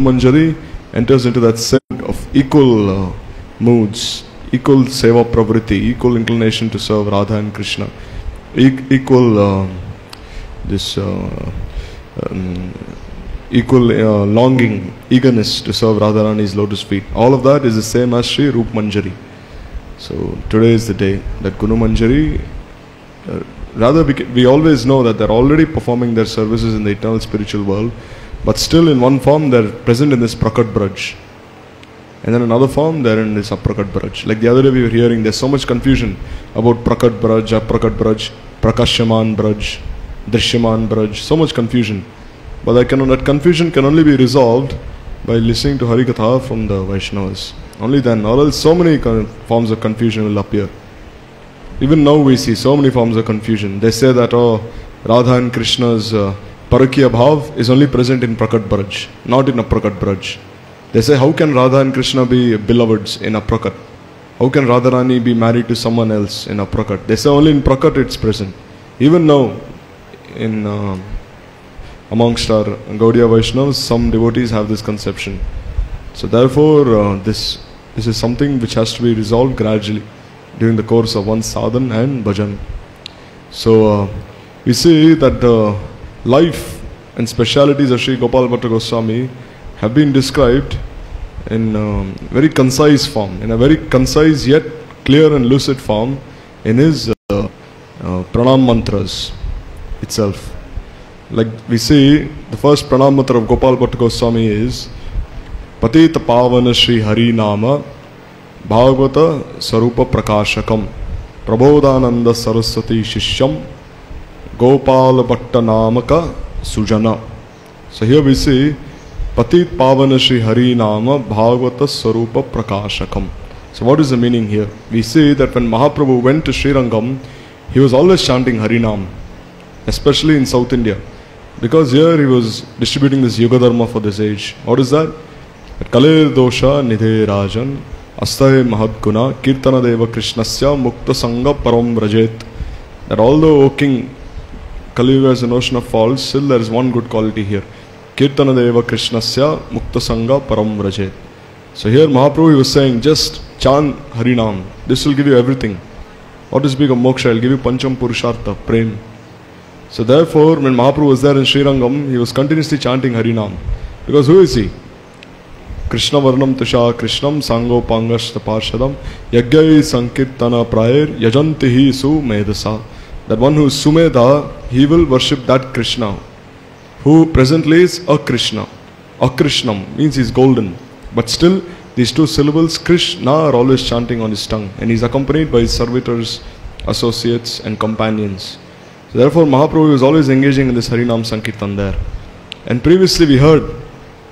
Manjari enters into that set of equal moods, equal seva pravriti, equal inclination to serve Radha and Krishna, equal longing, eagerness to serve Radharani's lotus feet. All of that is the same as Sri Rup Manjari. So today is the day that Gunu Manjari, rather we always know that they're already performing their services in the eternal spiritual world, but still in one form they're present in this Prakat Braj. And then another form they're in this Aprakat Braj. Like the other day we were hearing, there's so much confusion about Prakat Braj, Aprakat Braj, Prakashyaman Braj, Drishyaman Braj, so much confusion. But that confusion can only be resolved by listening to Harikatha from the Vaishnavas. Only then, or else so many forms of confusion will appear. Even now we see so many forms of confusion. They say that, Radha and Krishna's Parakya Bhav is only present in Prakat Braj, not in Aprakat Braj. They say, how can Radha and Krishna be beloveds in Aprakat? How can Radharani be married to someone else in Aprakat? They say only in Prakat it's present. Even now, in amongst our Gaudiya Vaishnavas, some devotees have this conception. So therefore, this is something which has to be resolved gradually during the course of one sadhan and bhajan. So we see that the life and specialities of Sri Gopal Bhatta Goswami have been described in very concise form, in a very concise yet clear and lucid form in his pranam mantras itself. Like we see, the first pranam mantra of Gopal Bhatta Goswami is Patita Pavana Shri Hari Nama Bhagavata Sarupa Prakashakam Prabodhananda Saraswati Shishyam Gopal Bhatta Namaka Sujana. So here we see Patit Pavana Shri Hari Nama Bhagavata Sarupa Prakashakam. So what is the meaning here? We see that when Mahaprabhu went to Srirangam, he was always chanting Harinam, especially in South India. Because here he was distributing this Yuga Dharma for this age. What is that? Kalir Dosha Nidhe Rajan Astahe Mahadguna Kirtana Deva Krishnasya Mukta Sangha Param Vrajet. That although, O King, Kali Yuga is an ocean of faults, still there is one good quality here. Kirtana Deva Krishnasya Mukta Sangha Param Vrajet. So here Mahaprabhu was saying, just chant Harinam. This will give you everything. What is big of moksha? It will give you Pancham Purushartha, Prem. So therefore, when Mahaprabhu was there in Srirangam, he was continuously chanting Harinam. Because who is he? Krishna Varnam Tusha Krishnam Sango Pangash Parshadam Yagyai Sankirtana Prayer Yajantihi Su Medasa. That one who is Sumedha, he will worship that Krishna, who presently is a Krishna. Akrishnam means he is golden. But still, these two syllables, Krishna, are always chanting on his tongue. And he is accompanied by his servitors, associates and companions. So therefore, Mahaprabhu was always engaging in this Harinam Sankirtan there. And previously we heard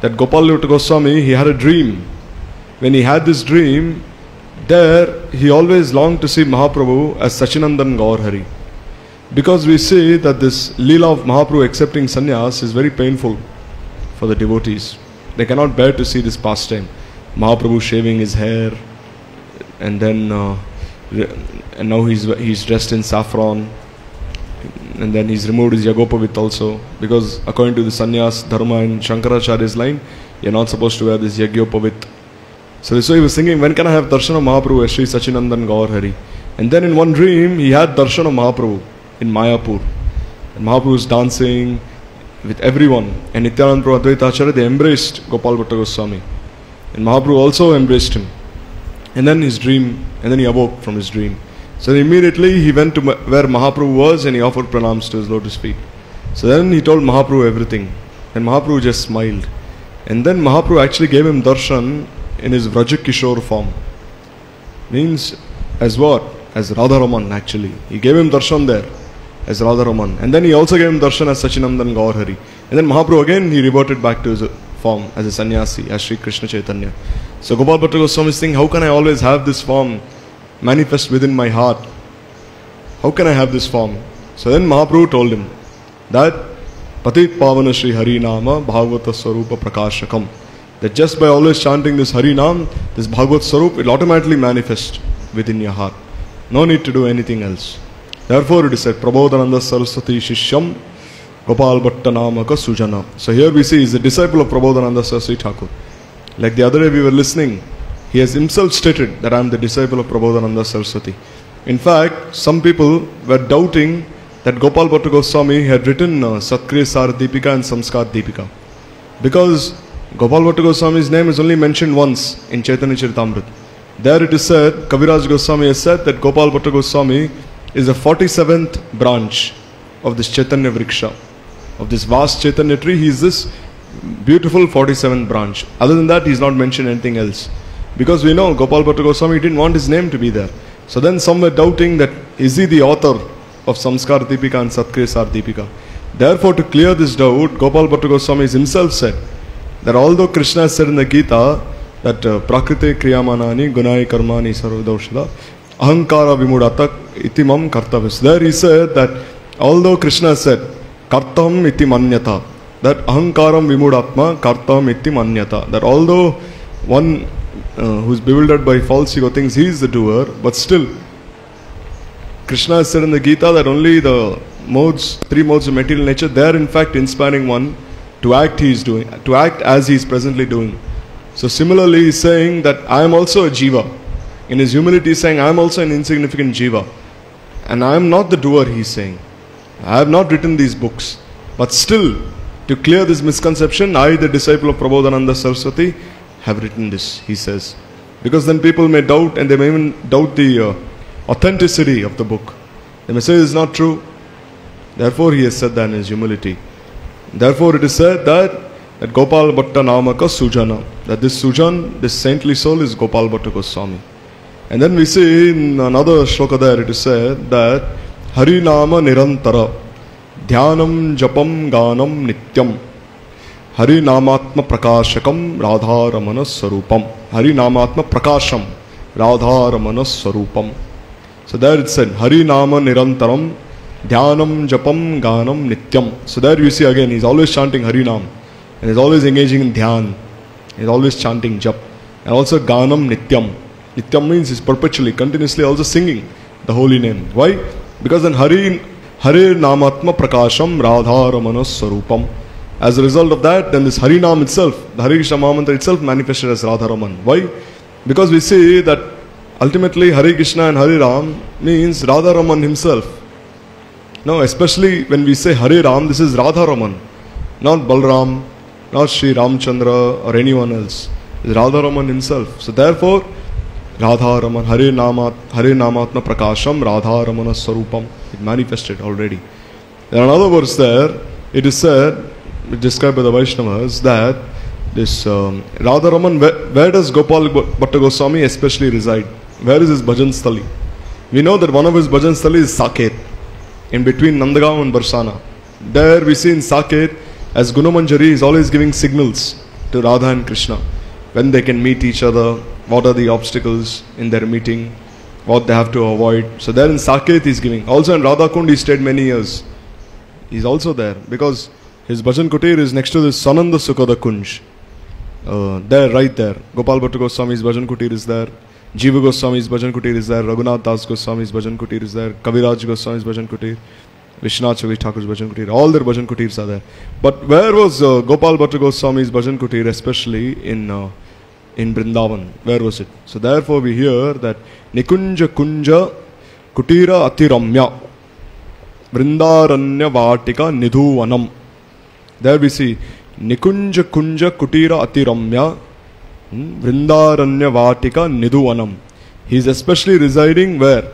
that Gopal Bhatta Goswami, he had a dream. When he had this dream, there he always longed to see Mahaprabhu as Sachinandan Gaur Hari. Because we see that this Leela of Mahaprabhu accepting sannyas is very painful for the devotees. They cannot bear to see this pastime. Mahaprabhu shaving his hair, and then and now he's dressed in saffron, and then he's removed his Yagopavit also, because according to the sannyas dharma in Shankaracharya's line, you're not supposed to wear this Yagyopavit. So he was thinking, when can I have darshan of Mahaprabhu as Sri Sachinandan Gaur Hari? And then in one dream he had darshan of Mahaprabhu in Mayapur, and Mahaprabhu was dancing with everyone, and Nityananda Prabhu Advaita Acharya, they embraced Gopal Bhatta Goswami, and Mahaprabhu also embraced him. And then he awoke from his dream. So immediately he went to where Mahaprabhu was, and he offered pranams to his lotus feet. So then he told Mahaprabhu everything, and Mahaprabhu just smiled. And then Mahaprabhu actually gave him darshan in his Vrajakishore form. Means as what? As Radharaman actually. He gave him darshan there as Radharaman. And then he also gave him darshan as Sachinandan Gaur Hari. And then Mahaprabhu again, he reverted back to his form as a sannyasi, as Sri Krishna Chaitanya. So Gopal Bhatta Goswami is thinking, how can I always have this form manifest within my heart? How can I have this form? So then Mahaprabhu told him that Patit Pavana Shri Hari Nama Bhagavata Sarupa Prakashakam. That just by always chanting this Hari Nam, this Bhagavat Sarup, it will automatically manifest within your heart. No need to do anything else. Therefore it is said, Prabodhananda Saraswati Shishyam Gopal Bhatta Namaka Sujana. So here we see he is a disciple of Prabodhananda Saraswati Thakur. Like the other day we were listening, he has himself stated that I am the disciple of Prabodhananda Saraswati. In fact, some people were doubting that Gopal Bhatta Goswami had written Satkriya Sar Deepika and Samskar Deepika. Because Gopal Bhatta Goswami's name is only mentioned once in Chaitanya Charitamrita. There it is said, Kaviraj Goswami has said that Gopal Bhatta Goswami is the 47th branch of this Chaitanya Vriksha. Of this vast Chaitanya tree, he is this beautiful 47th branch. Other than that, he has not mentioned anything else. Because we know Gopal Bhatta Goswami didn't want his name to be there. So then some were doubting that is he the author of Samskar Deepika and Satkriya Sar Deepika. Therefore, to clear this doubt, Gopal Bhatta Goswami himself said that although Krishna said in the Gita that Prakrite Kriyamanani Gunai Karmani Sarvadaushada Ahankara Vimudata Itimam Kartavis. There he said that although Krishna said Kartam iti manyata, that ahankaram vimudatma kartam iti manyata, that although one who is bewildered by false ego thinks he is the doer, but still Krishna has said in the Gita that only the modes, 3 modes of material nature, they are in fact inspiring one to act he is doing, to act as he is presently doing. So similarly he is saying that I am also a jiva. In his humility he is saying I am also an insignificant jiva. And I am not the doer, he is saying. I have not written these books, but still, to clear this misconception, I, the disciple of Prabodhananda Saraswati, have written this, he says. Because then people may doubt, and they may even doubt the authenticity of the book. They may say it is not true. Therefore, he has said that in his humility. Therefore, it is said that Gopal Bhatta Namaka Sujana, that this Sujan, this saintly soul, is Gopal Bhatta Goswami. And then we see in another shloka there, it is said that Hari Nama Nirantara Dhyanam Japam Ganam Nityam Hari Namatma Prakashakam Radha Ramana Sarupam. Hari Namatma Prakasham Radha Ramana Sarupam. So there it said Hari Nama Nirantaram Dhyanam Japam Ganam Nityam. So there you see again, he's always chanting Hari Nam, and he's always engaging in Dhyan. He's always chanting Jap. And also Ganam Nityam. Nityam means he's perpetually, continuously also singing the holy name. Why? Because then Hari Namatma Prakasham Radha Ramana Sarupam. As a result of that, then this Hari Nam itself, the Hari Krishna Mahamantra itself manifested as Radha Raman. Why? Because we see that ultimately Hari Krishna and Hari Ram means Radha Raman himself. Now, especially when we say Hari Ram, this is Radha Raman, not Balram, not Sri Ramchandra or anyone else. It's Radha Raman himself. So therefore, Radha Raman, Hari Namatma Prakasham, Radha Ramana Sarupam. It manifested already. There are another verse there, it is said, described by the Vaishnavas, that this Radha Raman, where does Gopal Bhatta Goswami especially reside? Where is his bhajan sthali? We know that one of his bhajan sthali is Saket, in between Nandagaon and Barsana. There we see in Saket, as Gunamanjari is always giving signals to Radha and Krishna, when they can meet each other, what are the obstacles in their meeting, what they have to avoid. So there in Saket he is giving. Also in Radha Kund he stayed many years. He is also there because his bhajan kutir is next to this Sananda Sukhada Kunj. There, right there. Gopal Bhatta Goswami's bhajan kutir is there. Jiva Goswami's bhajan kutir is there. Raghunath Das Goswami's bhajan kutir is there. Kaviraj Goswami's bhajan kutir. Vishwanath Chakravarti Thakur's bhajan kutir. All their bhajan kutirs are there. But where was Gopal Bhatta Goswami's bhajan kutir, especially in Vrindavan? Where was it? So therefore we hear that Nikunja Kunja Kutira Atiramya Vrindaranya Vatika Nidhuvanam. There we see Nikunja Kunja Kutira Atiramya Vrindaranya Vatika Nidhuvanam. He is especially residing where?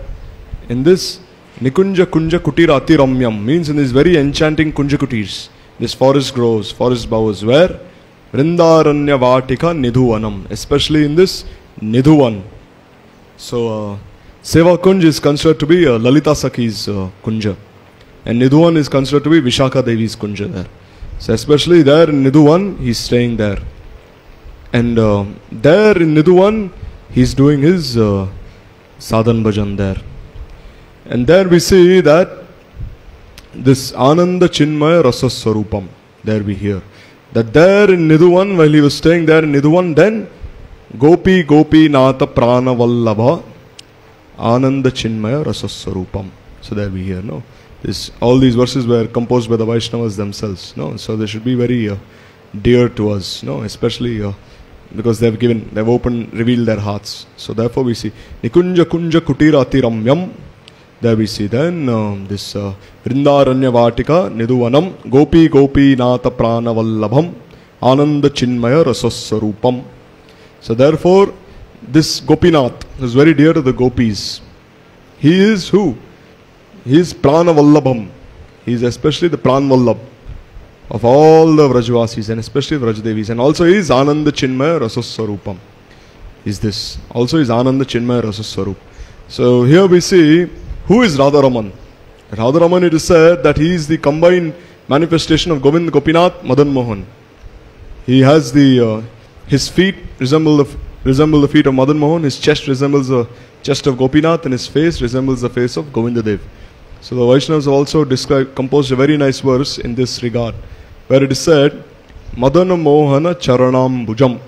In this Nikunja Kunja Kutira Atiramyam, means in these very enchanting Kunja Kutirs, this forest groves, forest bowers, where? Vrindaranya Vatika Nidhuvanam, especially in this Nidhuvan. So Seva Kunj is considered to be Lalita Sakhi's Kunja, and Nidhuvan is considered to be Vishaka Devi's Kunja there. So especially there in Nidhuvan, he is staying there. And there in Nidhuvan, he is doing his sadhan bhajan there. And there we see that this Ananda Chinmaya Rasa Swarupam, there we hear. That there in Nidhuvan, while he was staying there in Nidhuvan, then Gopi Gopi Nata Prana Vallabha Ananda Chinmaya Rasa Swarupam. So there we hear, no? all these verses were composed by the Vaishnavas themselves. No, so they should be very dear to us. No, especially because they've revealed their hearts. So therefore we see Nikunja Kunja Kutira Atiramyam. There we see then this Vrindaranya Vatika Niduvanam Gopi Gopi Nata Prana Vallabham Ananda Chinmaya Rasasarupam. So therefore this Gopinath is very dear to the gopis. He is who? He is Prana Vallabham. He is especially the Pran Vallabh of all the Vrajvasis and especially the Vrajdevis. And also he is Ananda Chinmaya Rasasarupam. Is this. Also is Ananda Chinmaya Rasasarup. So here we see who is Radharaman. Radharaman, it is said that he is the combined manifestation of Govind, Gopinath, Madan Mohan. He has his feet resemble the feet of Madan Mohan, his chest resembles the chest of Gopinath, and his face resembles the face of Govindadev. So the Vaishnavas have also composed a very nice verse in this regard, where it is said, Madana Mohana Charanam Bhujam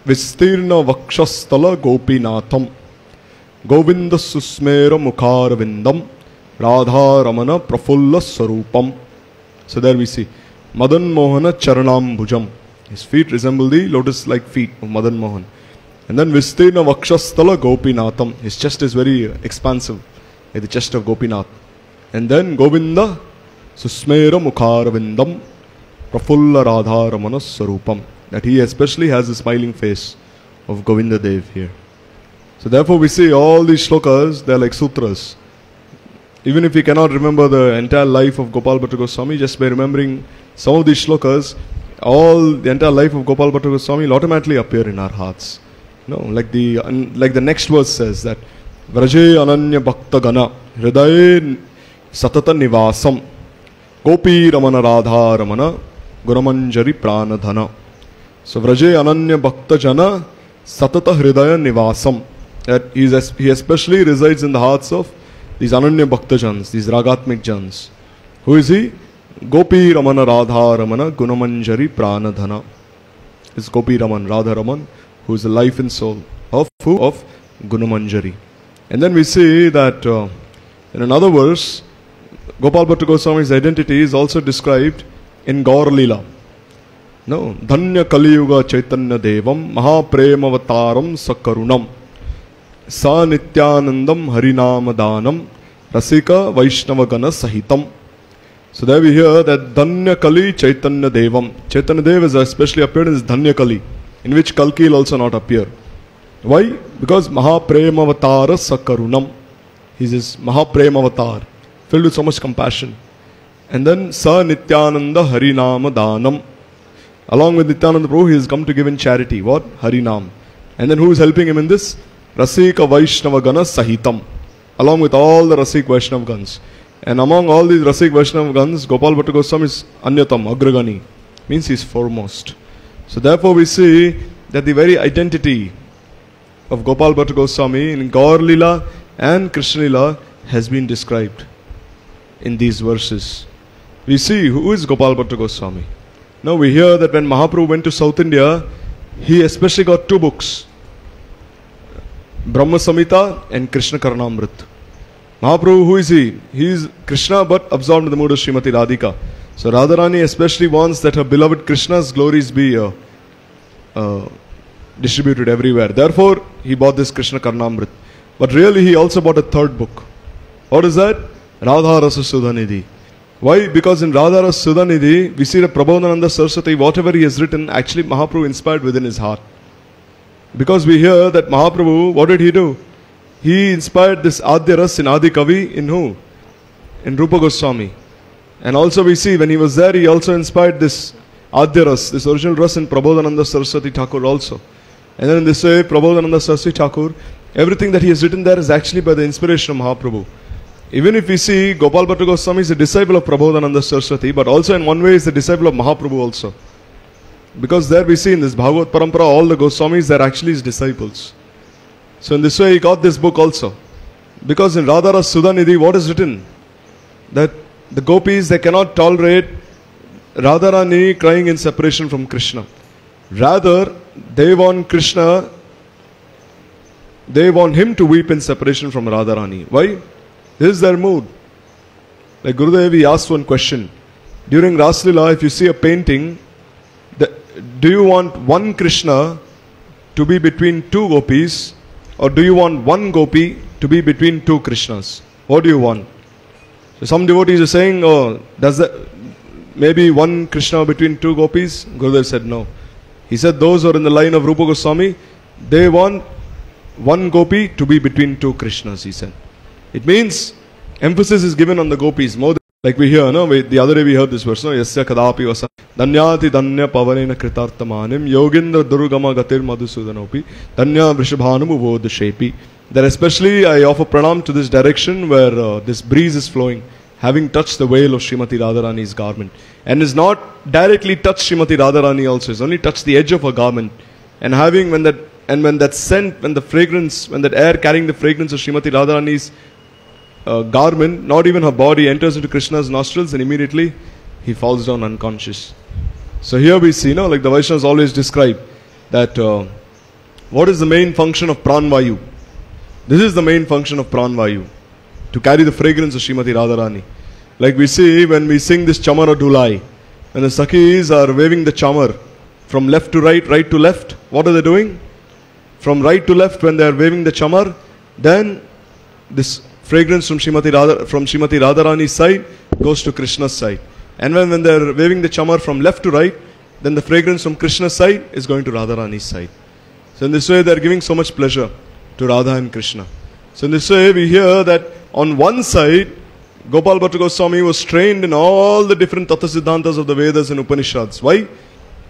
Vistirna Vakshastala Gopinatham Govinda Susmera Mukharavindam Radha Ramana Prafulla Sarupam. So there we see Madan Mohana Charanam Bhujam. His feet resemble the lotus-like feet of Madan Mohan. And then Vistirna Vakshastala Gopinatham. His chest is very expansive, like the chest of Gopinath. And then Govinda Susmera Mukharavindam Prafulla Radha Ramana Sarupam. That he especially has the smiling face of Govindadev here. So therefore we see all these shlokas, they are like sutras. Even if we cannot remember the entire life of Gopal Bhatta Goswami, just by remembering some of these shlokas, the entire life of Gopal Bhatta Goswami will automatically appear in our hearts. No, like the next verse says that Vraje Ananya Bhakta Gana Hridaye Satata Nivasam Gopi Ramana Radha Ramana Gunamanjari Pranadhana. So Vraje Ananya Bhakta Jana Satata Hridaya Nivasam. That he especially resides in the hearts of these Ananya Bhakta Jans, these Ragatmik Jans. Who is he? Gopi Ramana Radha Ramana Gunamanjari Pranadhana. It's Gopi Raman, Radha Raman, who is the life and soul of who? Of Gunamanjari. And then we see that in another verse, Gopal Bhatta Goswami's identity is also described in Gaur Lila. No, Dhanya Kaliyuga Chaitanya Devam Mahapremavataram Sakarunam Sa Nityanandam Harinamadhanam Rasika Vaishnavagana Sahitam. So there we hear that Dhanya Kali Chaitanya Devam. Chaitanya Dev is especially appeared in this Dhanya Kali, in which Kalki will also not appear. Why? Because Mahapremavatara Sakarunam. He is this Mahapremavatar, filled with so much compassion. And then Sa Nityananda Harinamadhanam. Along with Nityananda Prabhu, he has come to give in charity. What? Harinam. And then who is helping him in this? Rasika Vaishnavagana Sahitam. Along with all the Rasik Vaishnav Gans. And among all these Rasik Vaishnav Gans, Gopal Bhatta Goswami is Anyatam, Agragani. Means he is foremost. So therefore we see that the very identity of Gopal Bhatta Goswami in Gaur Lila and Krishna Lila has been described in these verses. We see who is Gopal Bhatta Goswami. Now we hear that when Mahaprabhu went to South India, he especially got two books, Brahma Samhita and Krishna Karnamrit. Mahaprabhu, who is he? He is Krishna but absorbed in the mood of Srimati Radhika. So Radharani especially wants that her beloved Krishna's glories be distributed everywhere. Therefore, he bought this Krishna Karnamrit. But really he also bought a third book. What is that? Radha Rasa Sudhanidhi. Why? Because in Radha Rasa Sudhanidhi, we see that Prabodhananda Saraswati, whatever he has written, actually Mahaprabhu inspired within his heart. Because we hear that Mahaprabhu, what did he do? He inspired this Adya Ras in Adi Kavi in who? In Rupa Goswami. And also we see when he was there, he also inspired this Adya Ras, this original Ras in Prabodhananda Saraswati Thakur also. And then in this way, Prabodhananda Saraswati Thakur, everything that he has written there is actually by the inspiration of Mahaprabhu. Even if we see Gopal Bhatta Goswami is a disciple of Prabodhananda Saraswati, but also in one way is the disciple of Mahaprabhu also. Because there we see in this Bhagavad Parampara, all the Goswamis, they are actually his disciples. So in this way he got this book also. Because in Radha Ras Sudhanidhi, what is written? That the gopis, they cannot tolerate Radharani crying in separation from Krishna. Rather, they want Krishna, they want him to weep in separation from Radharani. Why? This is their mood. Like Gurudev, he asked one question. During Raslila, if you see a painting, do you want one Krishna to be between two gopis, or do you want one gopi to be between two Krishnas? What do you want? So some devotees are saying, oh, does that maybe one Krishna between two gopis? Gurudev said no. He said those who are in the line of Rupa Goswami, they want one gopi to be between two Krishnas, he said. It means emphasis is given on the gopis more than, like we hear, no? The other day we heard this verse, no? Yasya kadapi vasa danyati danya pavanena kritartamanim yogindra durugama gatir madhusudanopi danya vrishabhanam uvodashepi. That especially I offer pranam to this direction where this breeze is flowing, having touched the veil of Srimati Radharani's garment. And is not directly touched Srimati Radharani also, is only touched the edge of her garment. And having, when that scent, when the fragrance, when that air carrying the fragrance of Srimati Radharani's garment, not even her body, enters into Krishna's nostrils, and immediately he falls down unconscious. So here we see, like the Vaishnavas always describe that what is the main function of Pranvayu? This is the main function of Pranvayu, to carry the fragrance of Srimati Radharani. Like we see when we sing this Chamara Dulai, when the Sakhis are waving the chamar from left to right, right to left, what are they doing? From right to left, when they are waving the chamar, then this fragrance from Srimati Radharani's side goes to Krishna's side. And when they are waving the chamar from left to right, then the fragrance from Krishna's side is going to Radharani's side. So in this way they are giving so much pleasure to Radha and Krishna. So in this way we hear that on one side, Gopal Bhatta Goswami was trained in all the different Tattva Siddhantas of the Vedas and Upanishads. Why?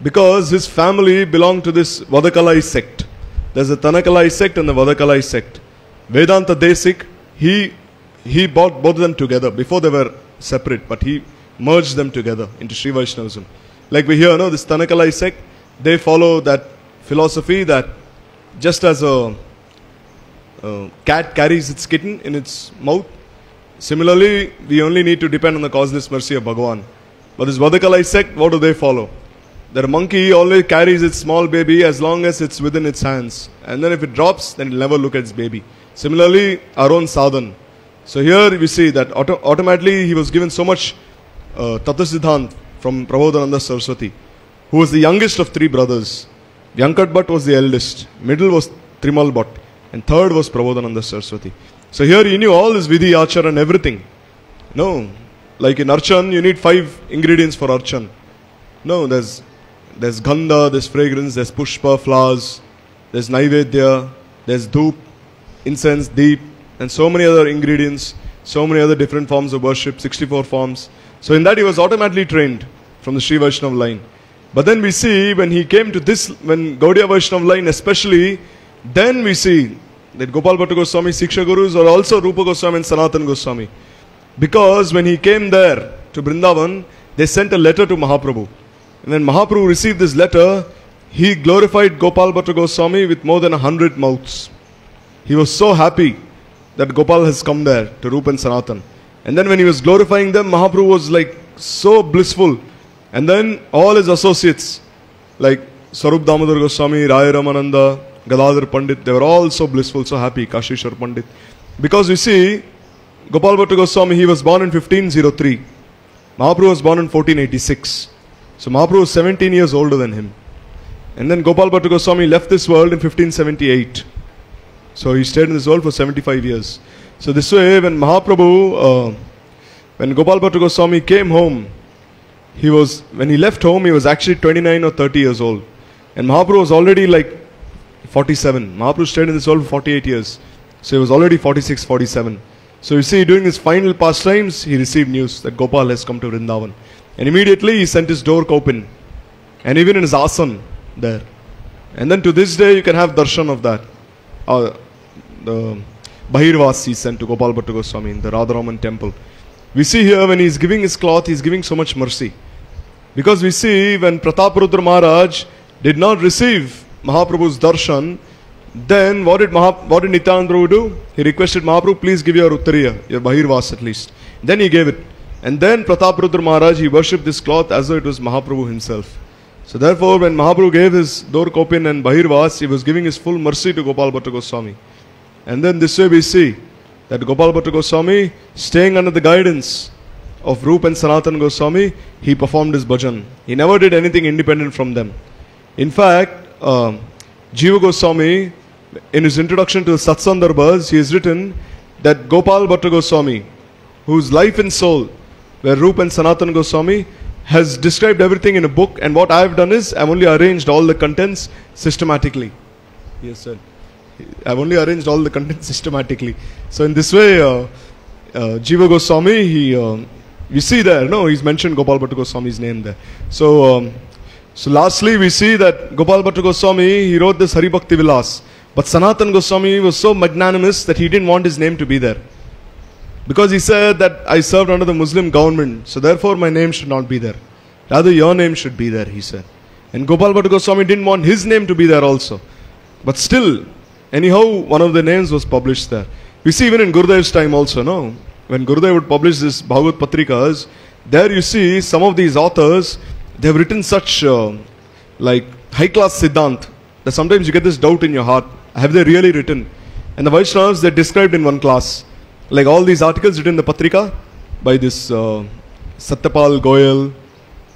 Because his family belonged to this Vadakalai sect. There's the Tanakalai sect and the Vadakalai sect. Vedanta Desik, he brought both of them together. Before they were separate, but he merged them together into Sri Vaishnavism. Like we hear, this Tanakalai sect, they follow that philosophy that just as a cat carries its kitten in its mouth, similarly, we only need to depend on the causeless mercy of Bhagavan. But this Vadakalai sect, what do they follow? That a monkey always carries its small baby as long as it's within its hands. And then if it drops, then it will never look at its baby. Similarly, our own sadhan. So here we see that automatically he was given so much Tattva Siddhant from Prabodhananda Saraswati, who was the youngest of three brothers. Vyankat Bhatt was the eldest, middle was Trimal Bhatt, and third was Prabodhananda Saraswati. So here he knew all this Vidhi, Achar and everything. No, like in Archan, you need 5 ingredients for Archan. No, there's Gandha, there's fragrance, there's Pushpa, flowers, there's Naivedya, there's Dhoop, incense, Deep, and so many other ingredients, so many other different forms of worship, 64 forms. So in that he was automatically trained from the Sri Vaishnava line. But then we see when he came to this, when Gaudiya Vaishnava line especially, then we see that Gopal Bhatta Goswami Siksha Gurus are also Rupa Goswami and Sanatan Goswami. Because when he came there to Vrindavan, they sent a letter to Mahaprabhu. And when Mahaprabhu received this letter, he glorified Gopal Bhatta Goswami with more than 100 mouths. He was so happy that Gopal has come there to Rupa and Sanatan. And then when he was glorifying them, Mahaprabhu was like so blissful. And then all his associates, like Sarup Damodar Goswami, Raya Ramananda, Gadadhar Pandit, they were all so blissful, so happy, Kashishwar Pandit. Because you see, Gopal Bhatta Goswami, he was born in 1503. Mahaprabhu was born in 1486. So Mahaprabhu was 17 years older than him. And then Gopal Bhatta Goswami left this world in 1578. So he stayed in this world for 75 years. So this way, when Mahaprabhu, when Gopal Bhatta Goswami came home, when he left home, he was actually 29 or 30 years old. And Mahaprabhu was already like 47. Mahaprabhu stayed in this world for 48 years. So he was already 46, 47. So you see, during his final pastimes, he received news that Gopal has come to Vrindavan. And immediately he sent his door open. And even in his asan there. And then to this day, you can have darshan of that. The Bahirvas he sent to Gopal Bhatta Goswami in the Radharaman temple. We see here when he is giving his cloth, he is giving so much mercy. Because we see when Prataparudra Maharaj did not receive Mahaprabhu's darshan, then what did Nityananda Prabhu do? He requested Mahaprabhu, please give your Uttariya, your Bahirvas at least. Then he gave it. And then Prataparudra Maharaj, he worshipped this cloth as though it was Mahaprabhu himself. So therefore, when Mahaprabhu gave his Dorkopin and Bahirvas, he was giving his full mercy to Gopal Bhatta Goswami. And then this way we see that Gopal Bhatta Goswami, staying under the guidance of Rupa and Sanatana Goswami, he performed his bhajan. He never did anything independent from them. In fact, Jiva Goswami, in his introduction to the Satsandarbhas, he has written that Gopal Bhatta Goswami, whose life and soul were Rupa and Sanatana Goswami, has described everything in a book, and what I have done is I have only arranged all the contents systematically. Yes, sir. I have only arranged all the contents systematically. So in this way, Jiva Goswami, we see there, no, he's mentioned Gopal Bhatta Goswami's name there. So, so lastly, we see that Gopal Bhatta Goswami, he wrote this Hari Bhakti Vilas. But Sanatana Goswami was so magnanimous that he didn't want his name to be there. Because he said that I served under the Muslim government, so therefore my name should not be there. Rather, your name should be there, he said. And Gopal Bhatta Goswami didn't want his name to be there also. But still, anyhow, one of the names was published there. We see even in Gurudev's time also, no? When Gurudev would publish this Bhagavad Patrikas, there you see some of these authors, they have written such like high-class Siddhant, that sometimes you get this doubt in your heart. Have they really written? And the Vaishnavas, they're described in one class. Like all these articles written in the Patrika by this Satyapal Goyal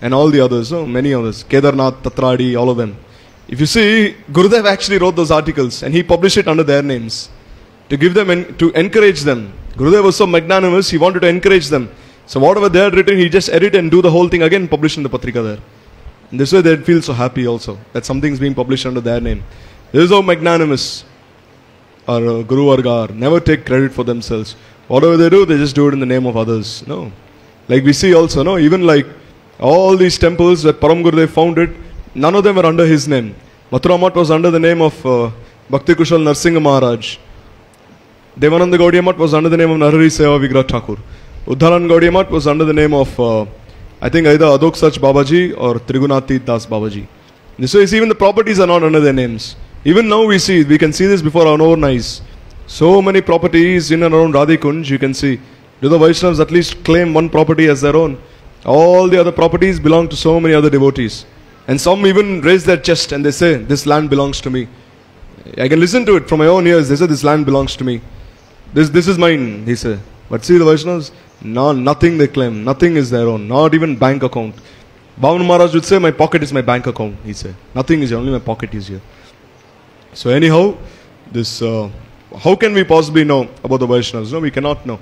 and all the others, many others, Kedarnath, Tatradi, all of them. If you see, Gurudev actually wrote those articles and he published it under their names to give them, to encourage them. Gurudev was so magnanimous, he wanted to encourage them. So whatever they had written, he just edit and do the whole thing again, publish in the Patrika there. And this way they'd feel so happy also, that something's being published under their name. This is how magnanimous our Guru Varga are. Never take credit for themselves. Whatever they do, they just do it in the name of others. No. Like we see also, no, even like all these temples that Param Gurudev founded, none of them were under his name. Mathura Math was under the name of Bhakti Kushal Narsingha Maharaj. Devananda Gaudiya Math was under the name of Narhari Seva Vigrah Thakur. Uddharan Gaudiya Math was under the name of, I think either Adok Sach Babaji or Trigunathi Das Babaji. So you see, even the properties are not under their names. Even now we can see this before our own eyes. So many properties in and around Radhikunj, you can see. Do the Vaishnavas at least claim one property as their own? All the other properties belong to so many other devotees. And some even raise their chest and they say, this land belongs to me. I can listen to it from my own ears. They say, this land belongs to me. This is mine, he said. But see the Vaishnavas, no, nothing they claim. Nothing is their own. Not even bank account. Bhavana Maharaj would say, my pocket is my bank account, he said. Nothing is here, only my pocket is here. So anyhow, this, how can we possibly know about the Vaishnavas? No, we cannot know.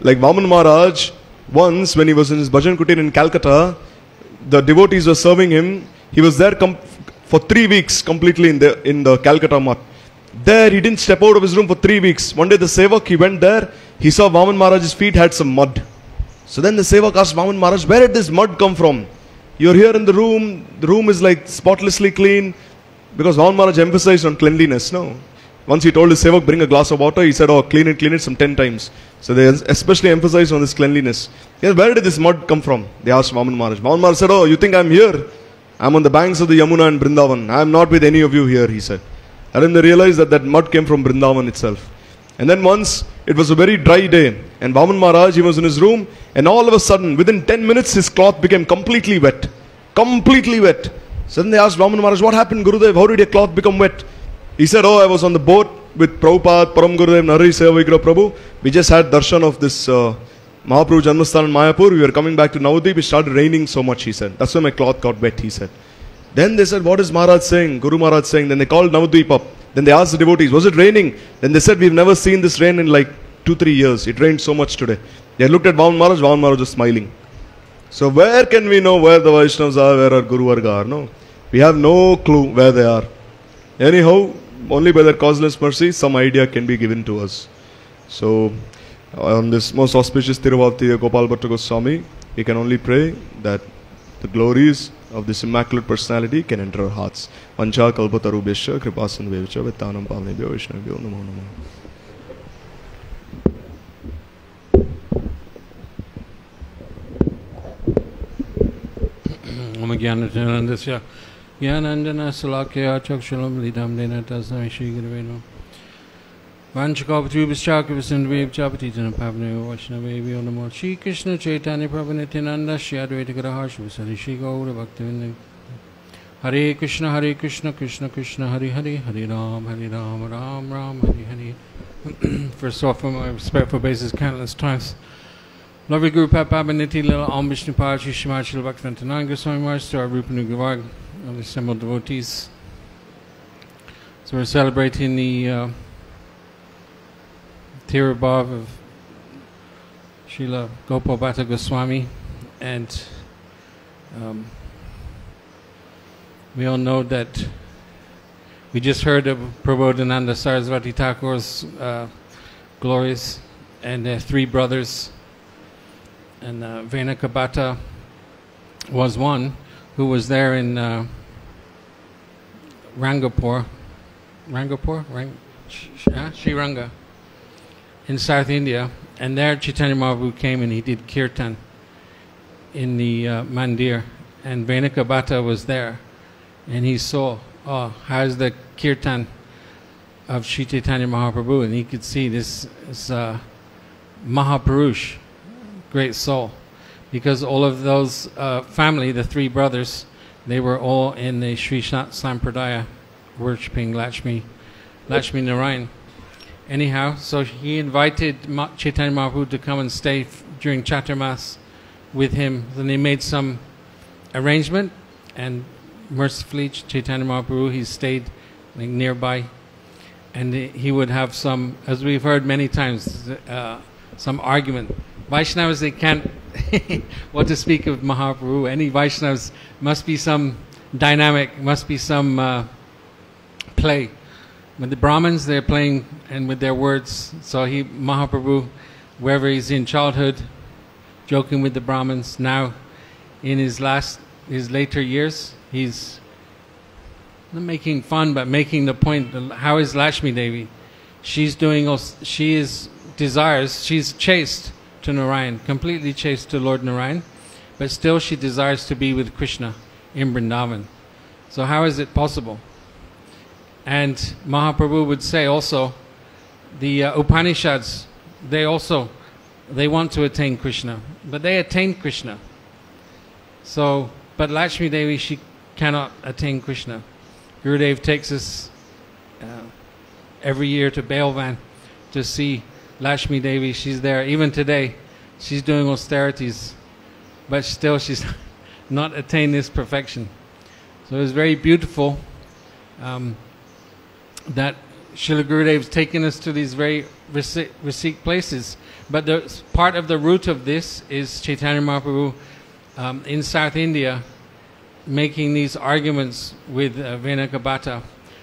Like Vaman Maharaj, once when he was in his Bhajan Kutir in Calcutta, the devotees were serving him. He was there for 3 weeks completely in the Calcutta Math. There he didn't step out of his room for 3 weeks. One day the Sevak, he went there, he saw Vaman Maharaj's feet had some mud. So then the Sevak asked Vaman Maharaj, where did this mud come from? You're here in the room is like spotlessly clean. Because Vaman Maharaj emphasized on cleanliness, no? Once he told his Sevak, bring a glass of water, he said, oh, clean it some 10 times. So they especially emphasized on this cleanliness. Yes, where did this mud come from? They asked Vaman Maharaj. Vaman Maharaj said, oh, you think I'm here? I'm on the banks of the Yamuna and Brindavan. I'm not with any of you here, he said. And then they realized that mud came from Brindavan itself. And then once, it was a very dry day, and Vaman Maharaj, he was in his room, and all of a sudden, within 10 minutes, his cloth became completely wet. Completely wet. So then they asked Vaman Maharaj, what happened, Gurudev? How did your cloth become wet? He said, oh, I was on the boat with Prabhupada, Param Gurudev, Narhari Seva Vigrah Prabhu. We just had darshan of this Mahaprabhu Janmasthan in Mayapur. We were coming back to Navadip. It started raining so much, he said. That's why my cloth got wet, he said. Then they said, what is Maharaj saying? Guru Maharaj saying. Then they called Navadip up. Then they asked the devotees, was it raining? Then they said, we've never seen this rain in like 2-3 years. It rained so much today. They looked at Vaman Maharaj was smiling. So where can we know where the Vaishnavas are, where our Guru Varga are? No. We have no clue where they are. Anyhow, only by their causeless mercy, some idea can be given to us. So, on this most auspicious Tiruvavati Gopal Bhatta Goswami, we can only pray that the glories of this immaculate personality can enter our hearts. Vancha kalpatarubhyasya kripasan vevacha vittanam pavnebhyo vishnavyo namo namo. Om Jnananandasya Jnanandana Salakya Chakshulam Lidam Dena Tasnai Shri Gurave Namo. Vanchakapatubhischa Kivasandvev Chapatitana Pavneyo Vaishnavevyo Namo. Shri Krishna Chaitanya Prabhu Nityananda Shri Advaita Gadaha Shivasari Shri Gaura Bhaktivedanta. Hare Krishna Krishna Krishna Hare Hare Hare Ram Ram Hare Hare. First off, on my respectful basis, countless times Lovely Guru Papa Niti Lila Om Vishnu Pad Shri Srimad Srila Bhaktivedanta Goswami Maharaj, to our Rupanuga of the assembled devotees. So we're celebrating the Tirabhav of Srila Gopal Bhatta Goswami, and we all know that we just heard of Prabodhananda Saraswati Thakur's glories, and their three brothers, and Venaka Bhatta was one who was there in Rangapur, Sri Ranga, in South India, and there Chaitanya Mahaprabhu came and he did kirtan in the mandir, and Venaka Bhatta was there, and he saw, oh, how's the kirtan of Sri Chaitanya Mahaprabhu, and he could see this Mahapurush, great soul, because all of those family, the three brothers, they were all in the Sri Sampradaya, worshipping Lakshmi Narayan. Anyhow, so he invited Chaitanya Mahaprabhu to come and stay during Chaturmas with him. Then they made some arrangement, and mercifully Chaitanya Mahaprabhu, he stayed like nearby, and he would have some, as we've heard many times, some argument. Vaishnavas, they can't what to speak of Mahaprabhu. Any Vaishnavas, must be some dynamic, must be some play. With the Brahmins, they're playing and with their words. So Mahaprabhu, wherever he's in childhood, joking with the Brahmins. Now, in his later years, he's not making fun, but making the point. How is Lakshmi Devi? She's chaste to Narayan, completely chaste to Lord Narayan, but still she desires to be with Krishna in Vrindavan. So how is it possible? And Mahaprabhu would say also, the Upanishads, they want to attain Krishna, but they attain Krishna. So, but Lakshmi Devi, she cannot attain Krishna. Gurudev takes us every year to Bailvan to see Lakshmi Devi. She's there. Even today, she's doing austerities, but still she's not attained this perfection. So it's very beautiful that Srila Gurudev's taken us to these very Rasik places. But part of the root of this is Chaitanya Mahaprabhu in South India making these arguments with Venaka Bhatta,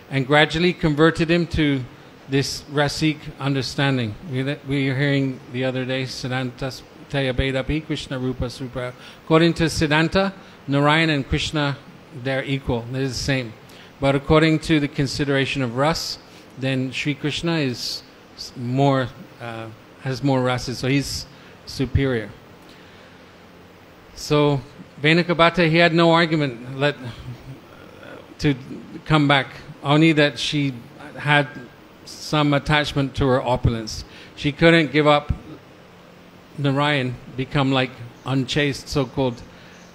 and gradually converted him to this Rasik understanding. We were hearing the other day, Siddhanta Taya Bedapi Krishna Rupa Supa. According to Siddhanta, Narayan and Krishna, they're equal, they're the same. But according to the consideration of ras, then Sri Krishna is more, has more rasas, so he's superior. So Venaka Bhatta, he had no argument to come back, only that she had some attachment to her opulence. She couldn't give up Narayan, become like unchaste, so-called,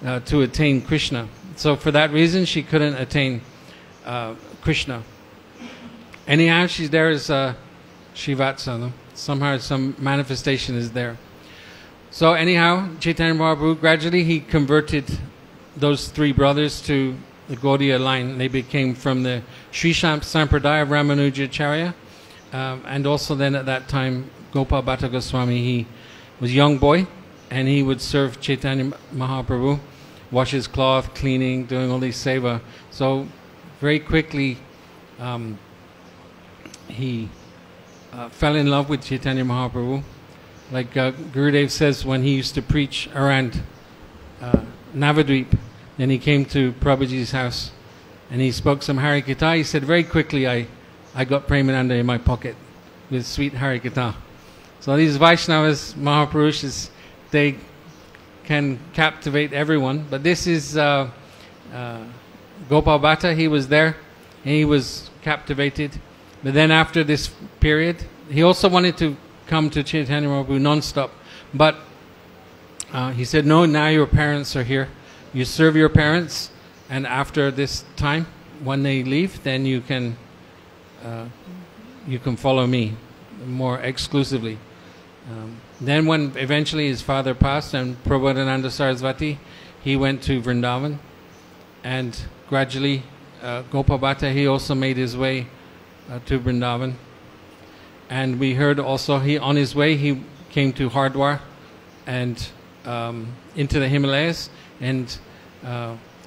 to attain Krishna. So for that reason, she couldn't attain Krishna. Anyhow, she's there as Shivatsa. Somehow some manifestation is there. So anyhow, Chaitanya Mahaprabhu, gradually he converted those three brothers to the Gaudiya line. They became from the Sri Sampradaya of Ramanujacharya, and also then at that time Gopal Bhatta Goswami, he was a young boy, and he would serve Chaitanya Mahaprabhu, wash his cloth, cleaning, doing all these seva. So very quickly he fell in love with Chaitanya Mahaprabhu. Like Gurudev says, when he used to preach around Navadvip, then he came to Prabhuji's house and he spoke some Harikatha. He said, very quickly I got Premananda in my pocket with sweet Harikatha. So these Vaishnavas, Mahapurushas, they can captivate everyone. But this is Gopal Bhatta. He was there and he was captivated. But then after this period, he also wanted to come to Chaitanya Mahaprabhu non-stop. But he said, no, now your parents are here. You serve your parents, and after this time, when they leave, then you can follow me more exclusively. Then when eventually his father passed and Prabodhananda Saraswati, he went to Vrindavan, and gradually Gopal Bhatta, he also made his way to Vrindavan. And we heard also on his way he came to Hardwar and into the Himalayas, and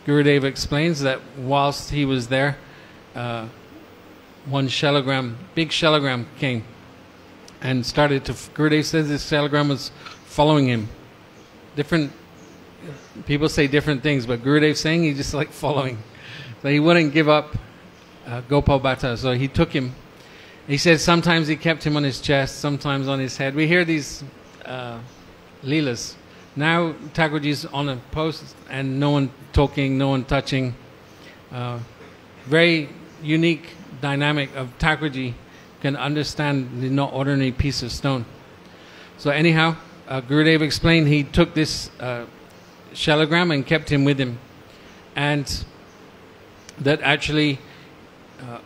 Gurudev explains that whilst he was there, one big shalagram came and started to, Gurudev says this shalagram was following him. Different people say different things, but Gurudev saying he just like following. So he wouldn't give up Gopal Bhatta, so he took him. He said sometimes he kept him on his chest, sometimes on his head. We hear these leelas. Now Thakurji's on a post and no one talking, no one touching. Very unique dynamic of Thakurji, can understand the not ordinary piece of stone. So anyhow, Gurudev explained he took this shalagram and kept him with him, and that actually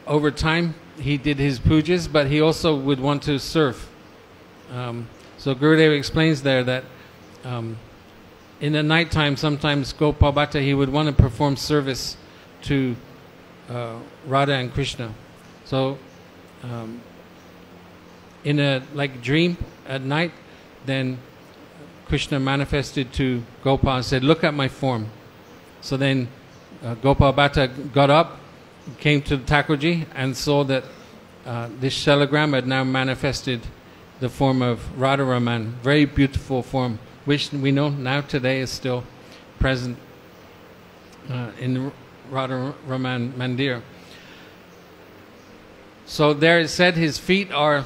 over time he did his pujas, but he also would want to serve. So Gurudev explains there that in the night time sometimes Gopal Bhatta, he would want to perform service to Radha and Krishna. So in a dream at night, then Krishna manifested to Gopal and said, "Look at my form." So then Gopal Bhatta got up, came to Thakurji and saw that this shalagram had now manifested the form of Radharaman, very beautiful form, which we know now today is still present in Radharaman Mandir. So there it said his feet are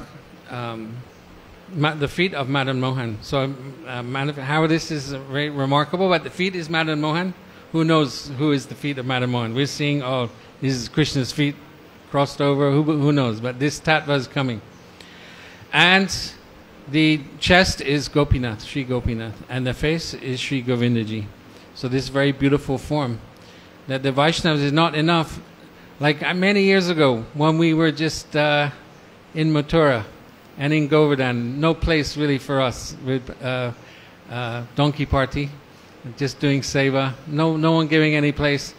the feet of Madan Mohan. So how this is very remarkable, but the feet is Madan Mohan. Who knows who is the feet of Madan Mohan? We're seeing, oh, this is Krishna's feet crossed over, who knows, but this tattva is coming. And the chest is Gopinath, Sri Gopinath, and the face is Sri Govindaji. So this very beautiful form, that the Vaishnavas is not enough. Like many years ago, when we were just in Mathura and in Govardhan, no place really for us with donkey party, just doing seva, no one giving any place.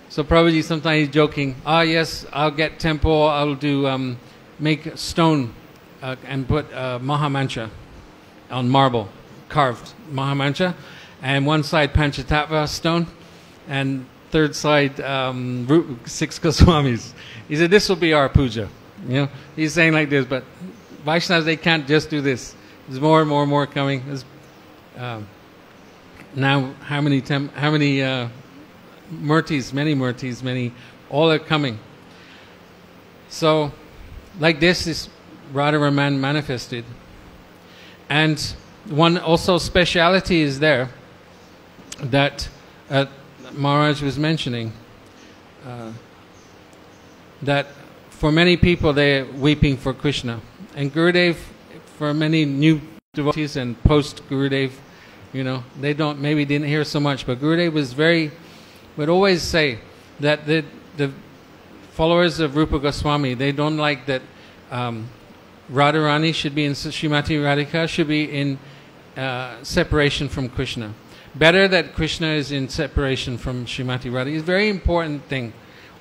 So Prabhuji sometimes he's joking, yes, I'll get temple, I'll do make stone and put Mahamantra on marble, carved Mahamantra, and one side Panchatattva stone, and third side 6 Goswamis. He said, this will be our puja. You know, he's saying like this, but Vaishnavas, they can't just do this. There's more and more coming. There's, now how many murtis, many, all are coming. So like this is Radharaman manifested. And one also speciality is there that Maharaj was mentioning, that for many people they're weeping for Krishna. And Gurudev, for many new devotees and post Gurudev, you know, they didn't hear so much, but Gurudev would always say that the followers of Rupa Goswami, they don't like that Radharani should be in Srimati Radhika, should be in separation from Krishna. Better that Krishna is in separation from Srimati Radhika. It's a very important thing.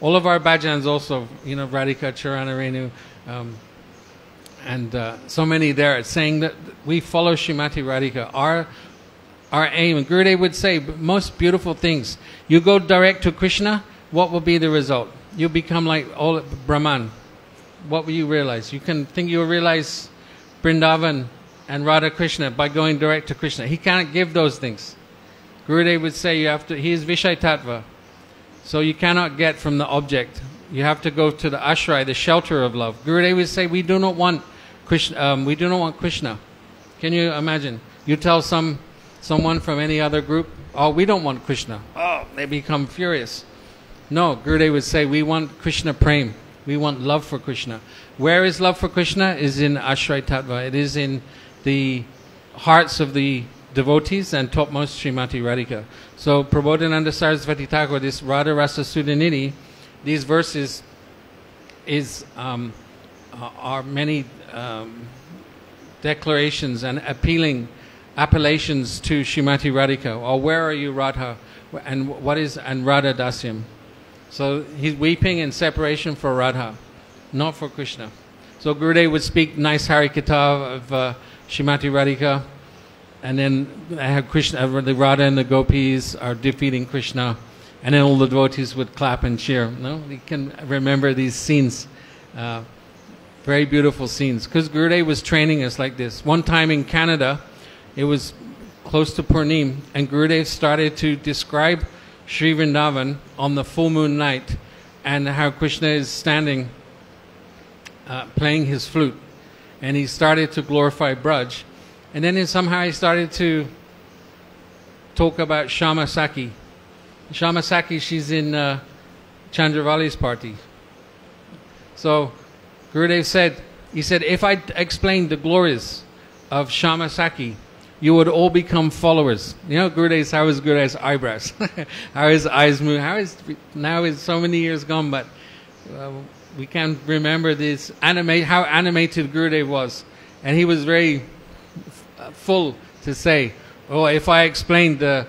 All of our bhajans also, you know, Radhika, Charana Renu, and so many there saying that we follow Srimati Radhika. Our aim, and Gurudev would say, most beautiful things. You go direct to Krishna, what will be the result? You become like all Brahman. What will you realize? You can think you'll realize Vrindavan and Radha Krishna by going direct to Krishna. He can't give those things. Gurudev would say he is Vishaya Tattva. So you cannot get from the object. You have to go to the ashray, the shelter of love. Gurudev would say, we do not want Krishna. Can you imagine? You tell someone from any other group, oh, we don't want Krishna. Oh, they become furious. No, Gurudev would say, we want Krishna Prem. We want love for Krishna. Where is love for Krishna? Is in Ashray Tattva. It is in the hearts of the devotees and topmost Srimati Radhika. So Prabodhananda Saraswati Thakur, this Radha Rasa Sudhanidhi, these verses are many declarations and appellations to Srimati Radhika. Or where are you, Radha? And what is and Radha Dasyam? So he's weeping in separation for Radha, not for Krishna. So Gurudev would speak nice Harikatha of Srimati Radhika, and then have Krishna, the Radha and the gopis are defeating Krishna, and then all the devotees would clap and cheer. No, you can remember these scenes, very beautiful scenes. Because Gurudev was training us like this. One time in Canada, it was close to Purnim, and Gurudev started to describe Sri Vrindavan on the full moon night, and how Krishna is standing playing his flute, and he started to glorify Braj, and then somehow he started to talk about Shama Saki. Shama Saki, she's in Chandravali's party. So Gurudev said, if I explained the glories of Shama Saki, you would all become followers. You know, Gurudev's, how is Gurudev's eyebrows? How his eyes move? Now is so many years gone, but we can't remember this how animated Gurudev was. And he was very full to say, oh, if I explained the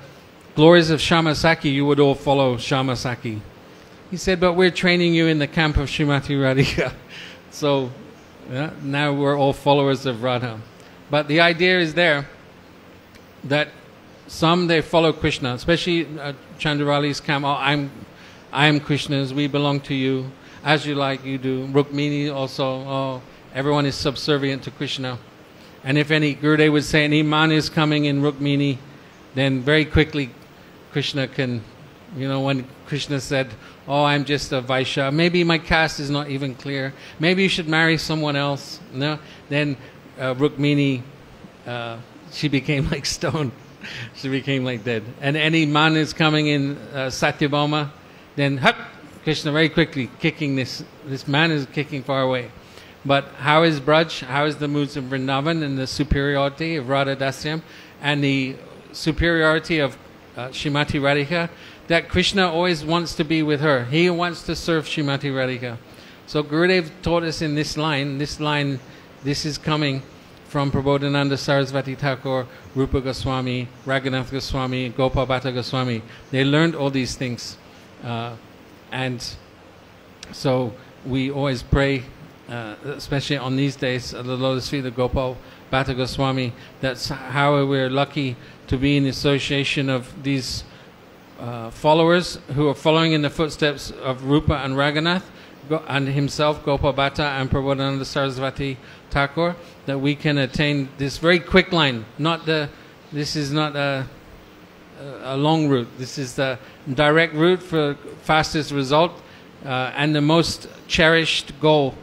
glories of Shama Saki, you would all follow Shama Saki. He said, but we're training you in the camp of Srimati Radhika. So now we're all followers of Radha. But the idea is there that some, they follow Krishna, especially Chandravali's camp. Oh, I am Krishna's, we belong to you, as you like, you do. Rukmini also, oh, everyone is subservient to Krishna. And if any, Gurudev would say, any man is coming in Rukmini, then very quickly Krishna can, you know, when Krishna said, oh, I'm just a Vaishya, maybe my caste is not even clear, maybe you should marry someone else. No? Then Rukmini, she became like stone. She became like dead. And any man is coming in Satyabhama, then Krishna very quickly kicking this man is kicking far away. But how is Braj? How is the moods of Vrindavan and the superiority of Radha Dasyam and the superiority of Srimati Radhika? That Krishna always wants to be with her. He wants to serve Srimati Radhika. So Gurudev taught us in this line, this is coming from Prabodhananda Sarasvati Thakur, Rupa Goswami, Raghunath Goswami, Gopal Bhatta Goswami. They learned all these things. And so we always pray, especially on these days, at the lotus feet of Gopal Bhatta Goswami. That's how we're lucky to be in the association of these followers who are following in the footsteps of Rupa and Raghunath, and himself, Gopal Bhatta, and Prabodhananda Sarasvati Thakur, that we can attain this very quick line. This is not a long route. This is the direct route for fastest result and the most cherished goal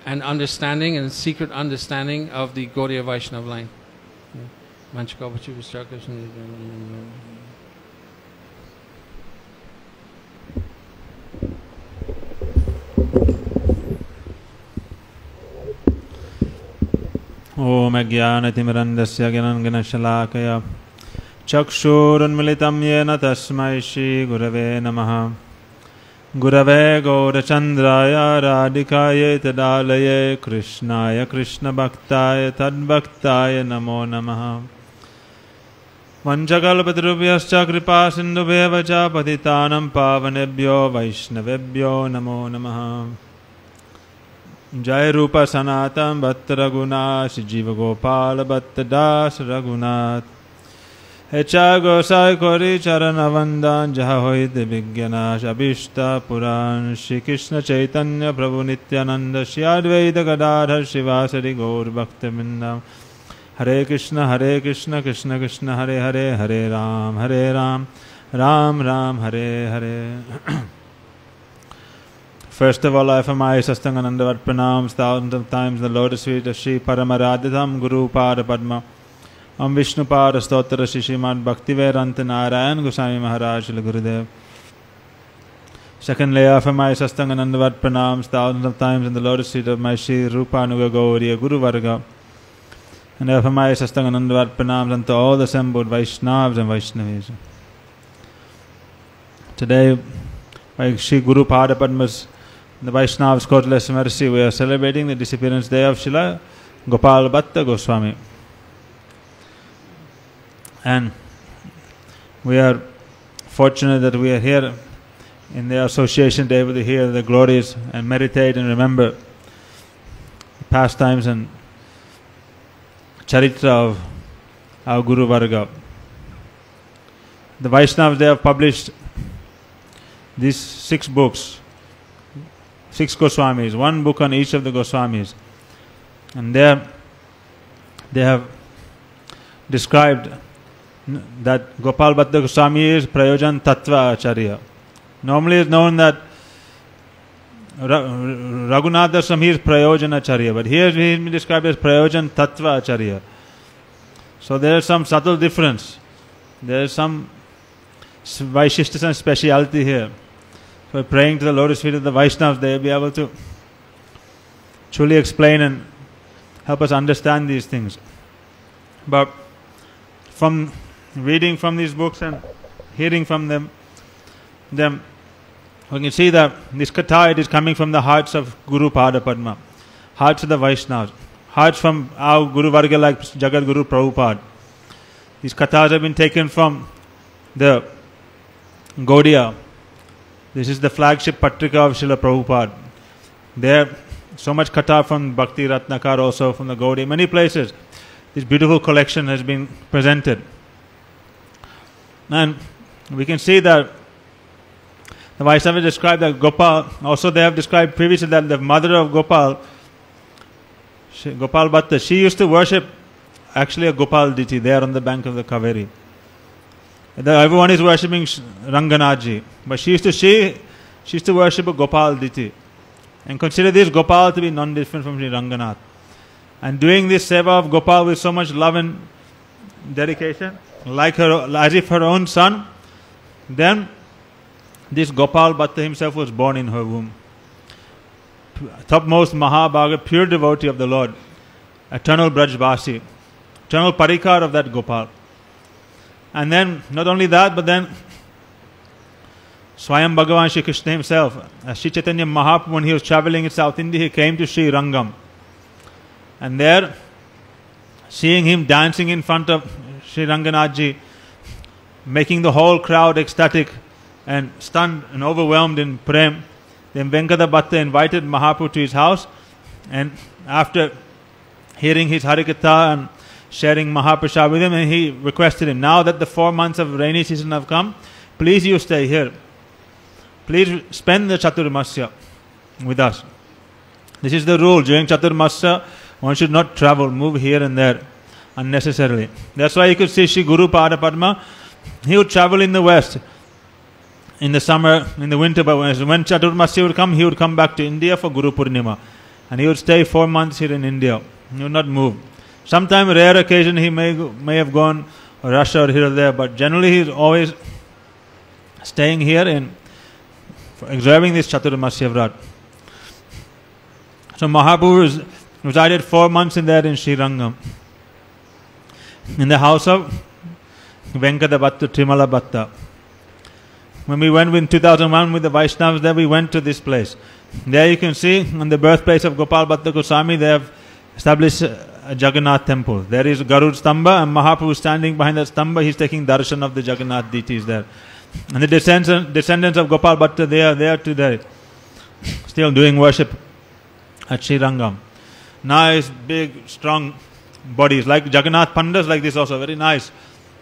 and understanding and secret understanding of the Gaudiya Vaishnava line. Om Ajnanatimirandasya Gyananganashalakaya Chakshurunmilitam Yena Tasmai Shri Gurave Namaha Gurave Gaurachandraya Radhikaye Tadalaye Krishnaya Krishna Bhaktaya Tadbhaktaya Namo Namaha Vanchakalpatarubhyascha Kripa Sindhubheva Cha Patitanam Pavanebhyo Vaishnavebhyo Namo Namaha Jai Rupa Sanatan Bhatta Raghunath Jiva Gopala Bhatta Das Raghunath Hecha Gosai Kori Charana Vandan Jahoid Vigyanash Abhishta Puran Shri Krishna Chaitanya Prabhu Nityananda Shri Advaita Gadadhar Shivasari Gaur Bhaktivedanta Hare Krishna Krishna Krishna Hare Hare Hare Ram Ram Ram Hare Hare. First of all, I offer my Sastangananda pranams thousands of times in the lotus feet of Sri Paramaradhitam Guru Pada Padma Am Vishnu Pada Stotra Shri Srimad Bhaktivedanta Narayan Goswami Maharaj Gurudev. Secondly, I offer my Sastangananda pranams thousands of times in the lotus feet of my Sri Rupanuga Gauriya Guru Varga. And I offer my Sastangananda pranams unto all the assembled Vaishnavas and Vaishnavis. Today, by Sri Guru Pada Padma's the Vaishnavas' courtless mercy, we are celebrating the disappearance day of Srila Gopal Bhatta Goswami. And we are fortunate that we are here in their association to be able to hear the glories and meditate and remember the pastimes and charitra of our Guru Varga. The Vaishnavas, they have published these 6 books, 6 Goswamis, 1 book on each of the Goswamis. And there they have described that Gopal Bhatta Goswami is Prayojan Tattva Acharya. Normally it's known that Raghunatha Goswami is Prayojan Acharya, but here he is described as Prayojan Tattva Acharya. So there is some subtle difference. There is some Vaishishtas and speciality here. So praying to the lotus feet of the Vaishnavas, they will be able to truly explain and help us understand these things. But from reading from these books and hearing from them we can see that this katha, it is coming from the hearts of Guru Pada Padma, hearts of the Vaishnavas, hearts from our Guru Varga like Jagat Guru Prabhupada. These kathas have been taken from the Gaudiya. This is the flagship Patrika of Srila Prabhupada. There, so much katha from Bhakti Ratnakar also from the Gaudiya. Many places, this beautiful collection has been presented. And we can see that the Vaishnavas described that Gopal, also they have described previously that the mother of Gopal, Gopal Bhatta, she used to worship actually a Gopal deity there on the bank of the Kaveri. Everyone is worshipping Ranganathji, but she used to worship a Gopal deity and consider this Gopal to be non-different from Sri Ranganath. And doing this seva of Gopal with so much love and dedication, like her, as if her own son, then this Gopal Bhatta himself was born in her womb. Topmost Mahabhaga, pure devotee of the Lord, eternal Brajvasi, eternal parikar of that Gopal. And then, not only that, but then Swayam Bhagavan Shri Krishna himself, as Sri Chaitanya Mahaprabhu, when he was traveling in South India, he came to Sri Rangam. And there, seeing him dancing in front of Sri Ranganathji, making the whole crowd ecstatic and stunned and overwhelmed in prem, then Venkata Bhatta invited Mahaprabhu to his house, and after hearing his Harikatha and sharing Mahaprasad with him, and he requested him, now that the 4 months of rainy season have come, please you stay here. Please spend the Chaturmasya with us. This is the rule. During Chaturmasya, one should not travel, move here and there unnecessarily. That's why you could see Sri Guru Pada Padma, he would travel in the west in the summer, in the winter, but when Chaturmasya would come, he would come back to India for Guru Purnima. And he would stay 4 months here in India. He would not move. Sometime, rare occasion, he may have gone Russia or here or there, but generally he is always staying here and observing this Chaturmasya Vrat. So Mahaprabhu resided 4 months in Sri Rangam, in the house of Venkata Bhatta, Trimala Bhatta. When we went in 2001 with the Vaishnavas there, we went to this place. There you can see, on the birthplace of Gopal Bhatta Goswami, they have established a Jagannath temple. There is Garud Stamba, and Mahaprabhu standing behind that Stamba, he is taking darshan of the Jagannath deities there. And the descendants of Gopal Bhatta, they are there today, still doing worship at Sri Rangam. Nice, big, strong bodies, like Jagannath Pandas, like this also, very nice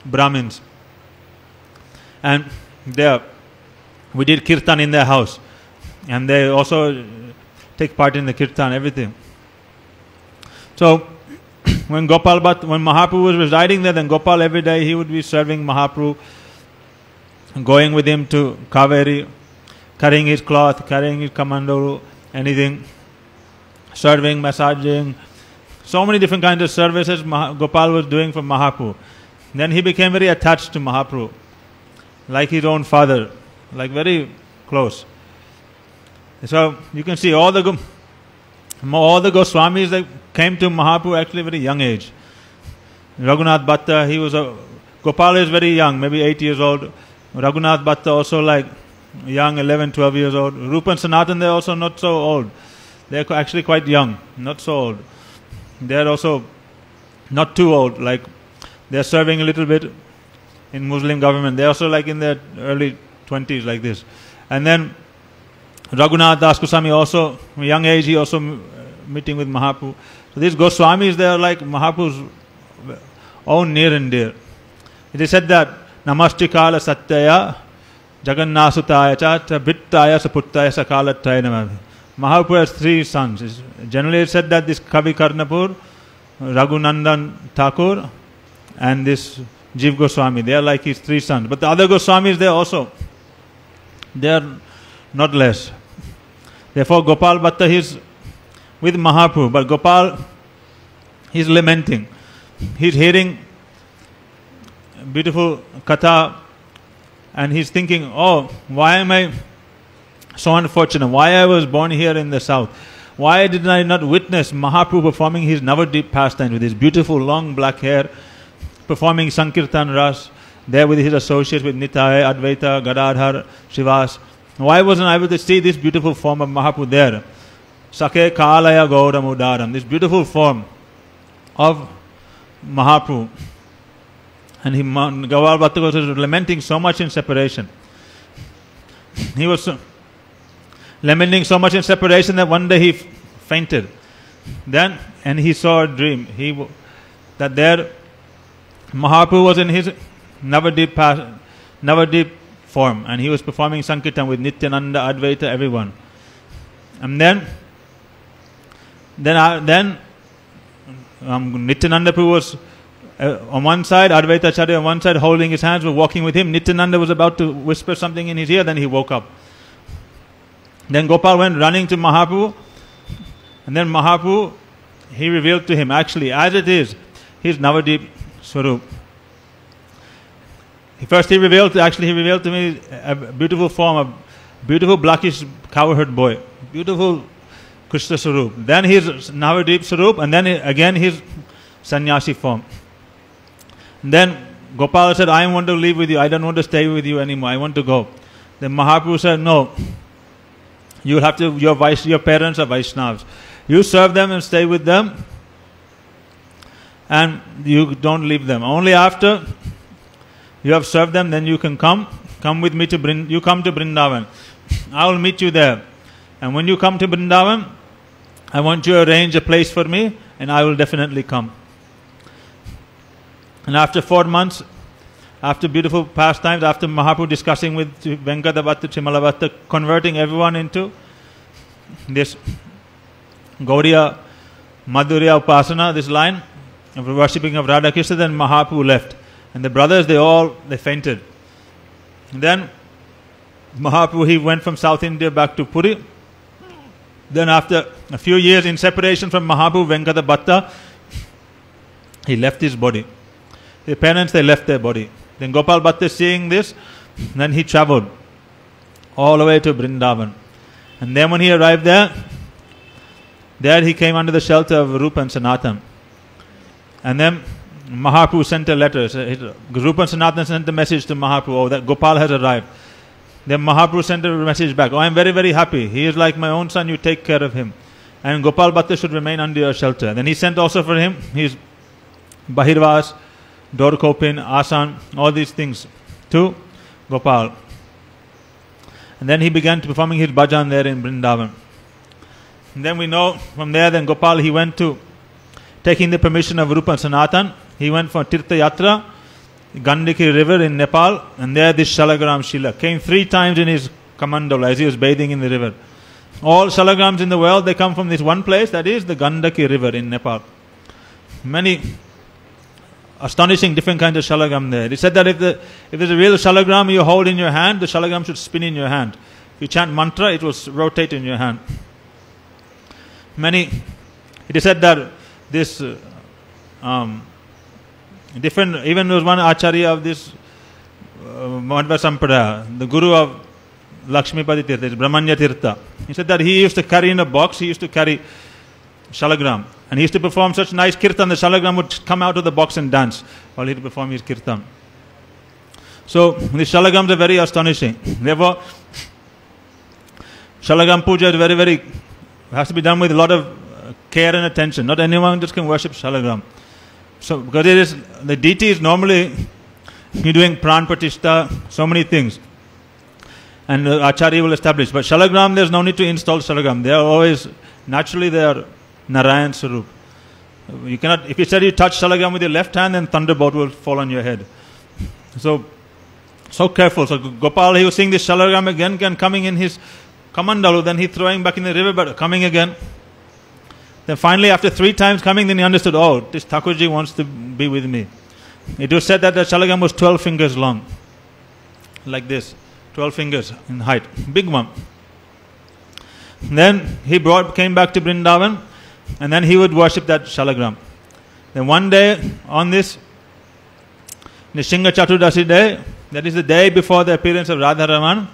Brahmins. And there, we did kirtan in their house, and they also take part in the kirtan, everything. So, when Mahaprabhu was residing there, then Gopal every day he would be serving Mahaprabhu, going with him to Kaveri, carrying his cloth, carrying his kamandalu, anything, serving, massaging, so many different kinds of services Gopal was doing for Mahaprabhu. Then he became very attached to Mahaprabhu, like his own father, like very close. So you can see all the Goswamis that came to Mahaprabhu actually very young age. Raghunath Bhatta, Gopal is very young, maybe 8 years old. Raghunath Bhatta also like young, 11, 12 years old. Rupa and Sanatan, they're also not so old. They're actually quite young, not so old. they are also not too old, like they are serving a little bit in Muslim government. They are also like in their early 20s like this. And then Raghunath Das Goswami also, young age, he also meeting with Mahaprabhu. So these Goswamis, they are like Mahaprabhu's own near and dear. It is said that Namastikala Satyaya Jagannasutaya Cha Vittaya Saputtaya Sakalattaya Namah. Mahaprabhu has 3 sons. It's generally it's said that this Kavi Karnapur, Raghunandan Thakur, and this Jiv Goswami, they are like his 3 sons. But the other Goswamis, they are not less. Therefore, Gopal Bhatta, he is with Mahaprabhu, but Gopal, he is lamenting. He is hearing beautiful katha, and he is thinking, oh, why am I so unfortunate? Why I was born here in the south? Why did I not witness Mahaprabhu performing his Navadip pastime with his beautiful long black hair, performing Sankirtan Ras, there with his associates with Nitai, Advaita, Gadadhar, Shivas? Why wasn't I able to see this beautiful form of Mahaprabhu there? Sakhe Kalaya Gauram Udaram, this beautiful form of Mahaprabhu. And Gopal Bhatta was lamenting so much in separation. He was lamenting so much in separation that one day he fainted. Then, and he saw a dream. That there Mahaprabhu was in his Navadip form, and he was performing Sankirtan with Nityananda, Advaita, everyone. And then Nityananda Prabhu was on one side, Advaita Acharya on one side, holding his hands, were walking with him. Nityananda was about to whisper something in his ear, then he woke up. Then Gopal went running to Mahaprabhu, and then Mahaprabhu, he revealed to him, actually, as it is, his Navadip Swarup. First he revealed to me a beautiful form, a beautiful blackish cowherd boy, beautiful Krishna Swarup. Then his Navadip Swarup, and then again his sannyasi form. And then Gopal said, I want to leave with you, I don't want to stay with you anymore, I want to go. Then Mahaprabhu said, no, you will have to, your parents are Vaishnavas. You serve them and stay with them, and you don't leave them. Only after you have served them, then you can come with me to Vrindavan. I will meet you there. And when you come to Vrindavan, I want you to arrange a place for me, and I will definitely come. And after 4 months, after beautiful pastimes, after Mahaprabhu discussing with Venkata Bhatta, Chimala Bhatta, converting everyone into this Gaudiya Madhurya Upasana, this line of worshipping of Radha Krishna, then Mahaprabhu left. And the brothers, they fainted. And then Mahaprabhu, he went from South India back to Puri. Then after a few years in separation from Mahaprabhu, Venkata Bhatta, he left his body. His parents, they left their body. Then Gopal Bhatta, seeing this, then he travelled all the way to Vrindavan. And then when he arrived there he came under the shelter of Rupa and Sanatan. And then Mahaprabhu sent a letter. Rupa and Sanatan sent a message to Mahaprabhu, oh, that Gopal has arrived. Then Mahaprabhu sent a message back, oh, I am very, very happy. He is like my own son, you take care of him. And Gopal Bhatta should remain under your shelter. Then he sent also for him his Bahirvas, Dorkopin, Asan, all these things to Gopal. And then he began performing his bhajan there in Vrindavan. And then we know from there, then Gopal, he went to, taking the permission of Rupa and Sanatan, he went for Tirtha Yatra, Gandaki river in Nepal, and there this Shalagram Shila came 3 times in his kamandola as he was bathing in the river. All Shalagrams in the world, they come from this one place, that is the Gandaki river in Nepal. Many astonishing different kinds of shalagram there. It is said that if there's a real shalagram you hold in your hand, the shalagram should spin in your hand. If you chant mantra, it will rotate in your hand. It is said that this different, even there was one acharya of this Madhva Sampradaya, the guru of Lakshmipati Tirtha, Brahmanya Tirtha. He said that he used to carry in a box, he used to carry shalagram. And he used to perform such nice kirtan, the shalagram would come out of the box and dance while he would perform his kirtan. So, these shalagrams are very astonishing. Therefore, shalagram puja is very, very, has to be done with a lot of care and attention. Not anyone just can worship Shalagram. So, because it is, the deity is normally you're doing pran pratishtha, so many things. And Acharya will establish. But Shalagram, there's no need to install Shalagram. They are always, naturally they are Narayan Sarup. You cannot, if you said you touch Shalagram with your left hand, then thunderbolt will fall on your head. So careful. So Gopal, he was seeing this Shalagram again coming in his kamandalu, then he throwing back in the river, but coming again. Then finally, after 3 times coming, then he understood, oh, this Thakurji wants to be with me. It was said that the Shalagram was 12 fingers long. Like this. 12 fingers in height. Big one. Then he came back to Vrindavan, and then he would worship that Shalagram. Then one day, on this Nishinga Chaturdasi day, that is the day before the appearance of Radharaman,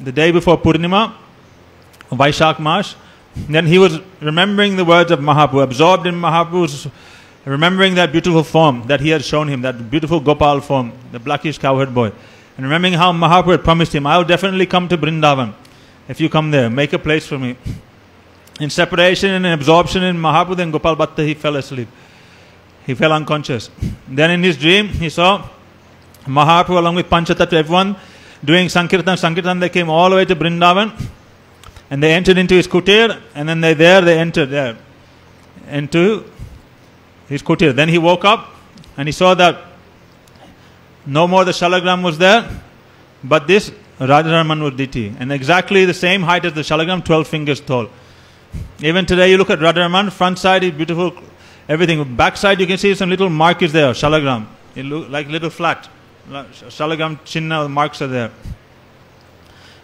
the day before Purnima, Vaishak Mash, then he was remembering the words of Mahaprabhu, absorbed in Mahaprabhu's, remembering that beautiful form that he had shown him, that beautiful Gopal form, the blackish cowherd boy. And remembering how Mahaprabhu had promised him, I will definitely come to Vrindavan. If you come there, make a place for me. In separation and absorption in Mahaprabhu, then Gopal Bhatta, he fell asleep. He fell unconscious. Then in his dream, he saw Mahaprabhu along with Panchatattva, everyone doing Sankirtan. They came all the way to Vrindavan. And they entered into his kutir. And then they entered there into his kutir. Then he woke up and he saw that no more the Shalagram was there, but this Radharaman was deity. And exactly the same height as the Shalagram, 12 fingers tall. Even today you look at Radharaman, front side is beautiful, everything. Back side you can see some little mark is there, Shalagram. It looks like little flat. Shalagram Chinna marks are there.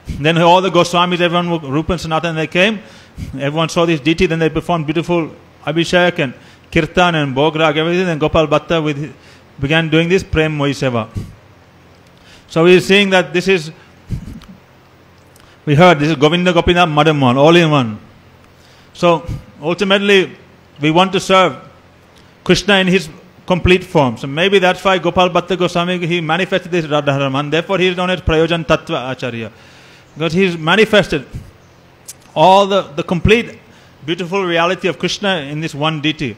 Then all the Goswamis, everyone, Rupa and Sanatana, they came. Everyone saw this deity, then they performed beautiful Abhishek and Kirtan and Bhograg, everything. Then Gopal Bhatta began doing this Prem Mohi Seva. So we are seeing that this is, we heard, this is Govinda Gopinath Madan Mohan, all in one. So ultimately, we want to serve Krishna in his complete form. So maybe that's why Gopal Bhatta Goswami, he manifested this Radharaman. Therefore he is known as Prayojan Tattva Acharya. Because he's manifested all the complete beautiful reality of Krishna in this one deity.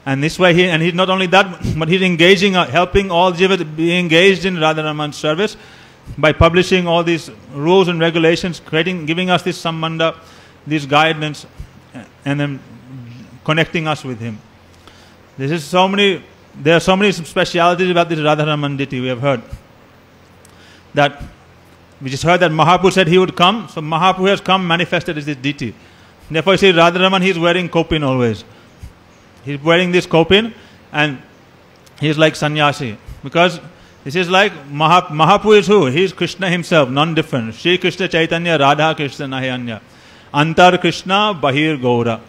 And this way, he's not only that, but he's engaging, helping all jivas be engaged in Radharaman's service by publishing all these rules and regulations, giving us this sambandha, this guidance, and then connecting us with him. There are so many specialities about this Radharaman deity we have heard. That we just heard that Mahaprabhu said he would come, so Mahaprabhu has come manifested as this deity. Therefore you see Radharaman, he is wearing kopin always. He's wearing this kopin and he is like sannyasi. Because this is like Mahaprabhu is who? He is Krishna himself, none different. Shri Krishna Chaitanya, Radha Krishna Nahiyanya. Antar Krishna, Bahir Gaura.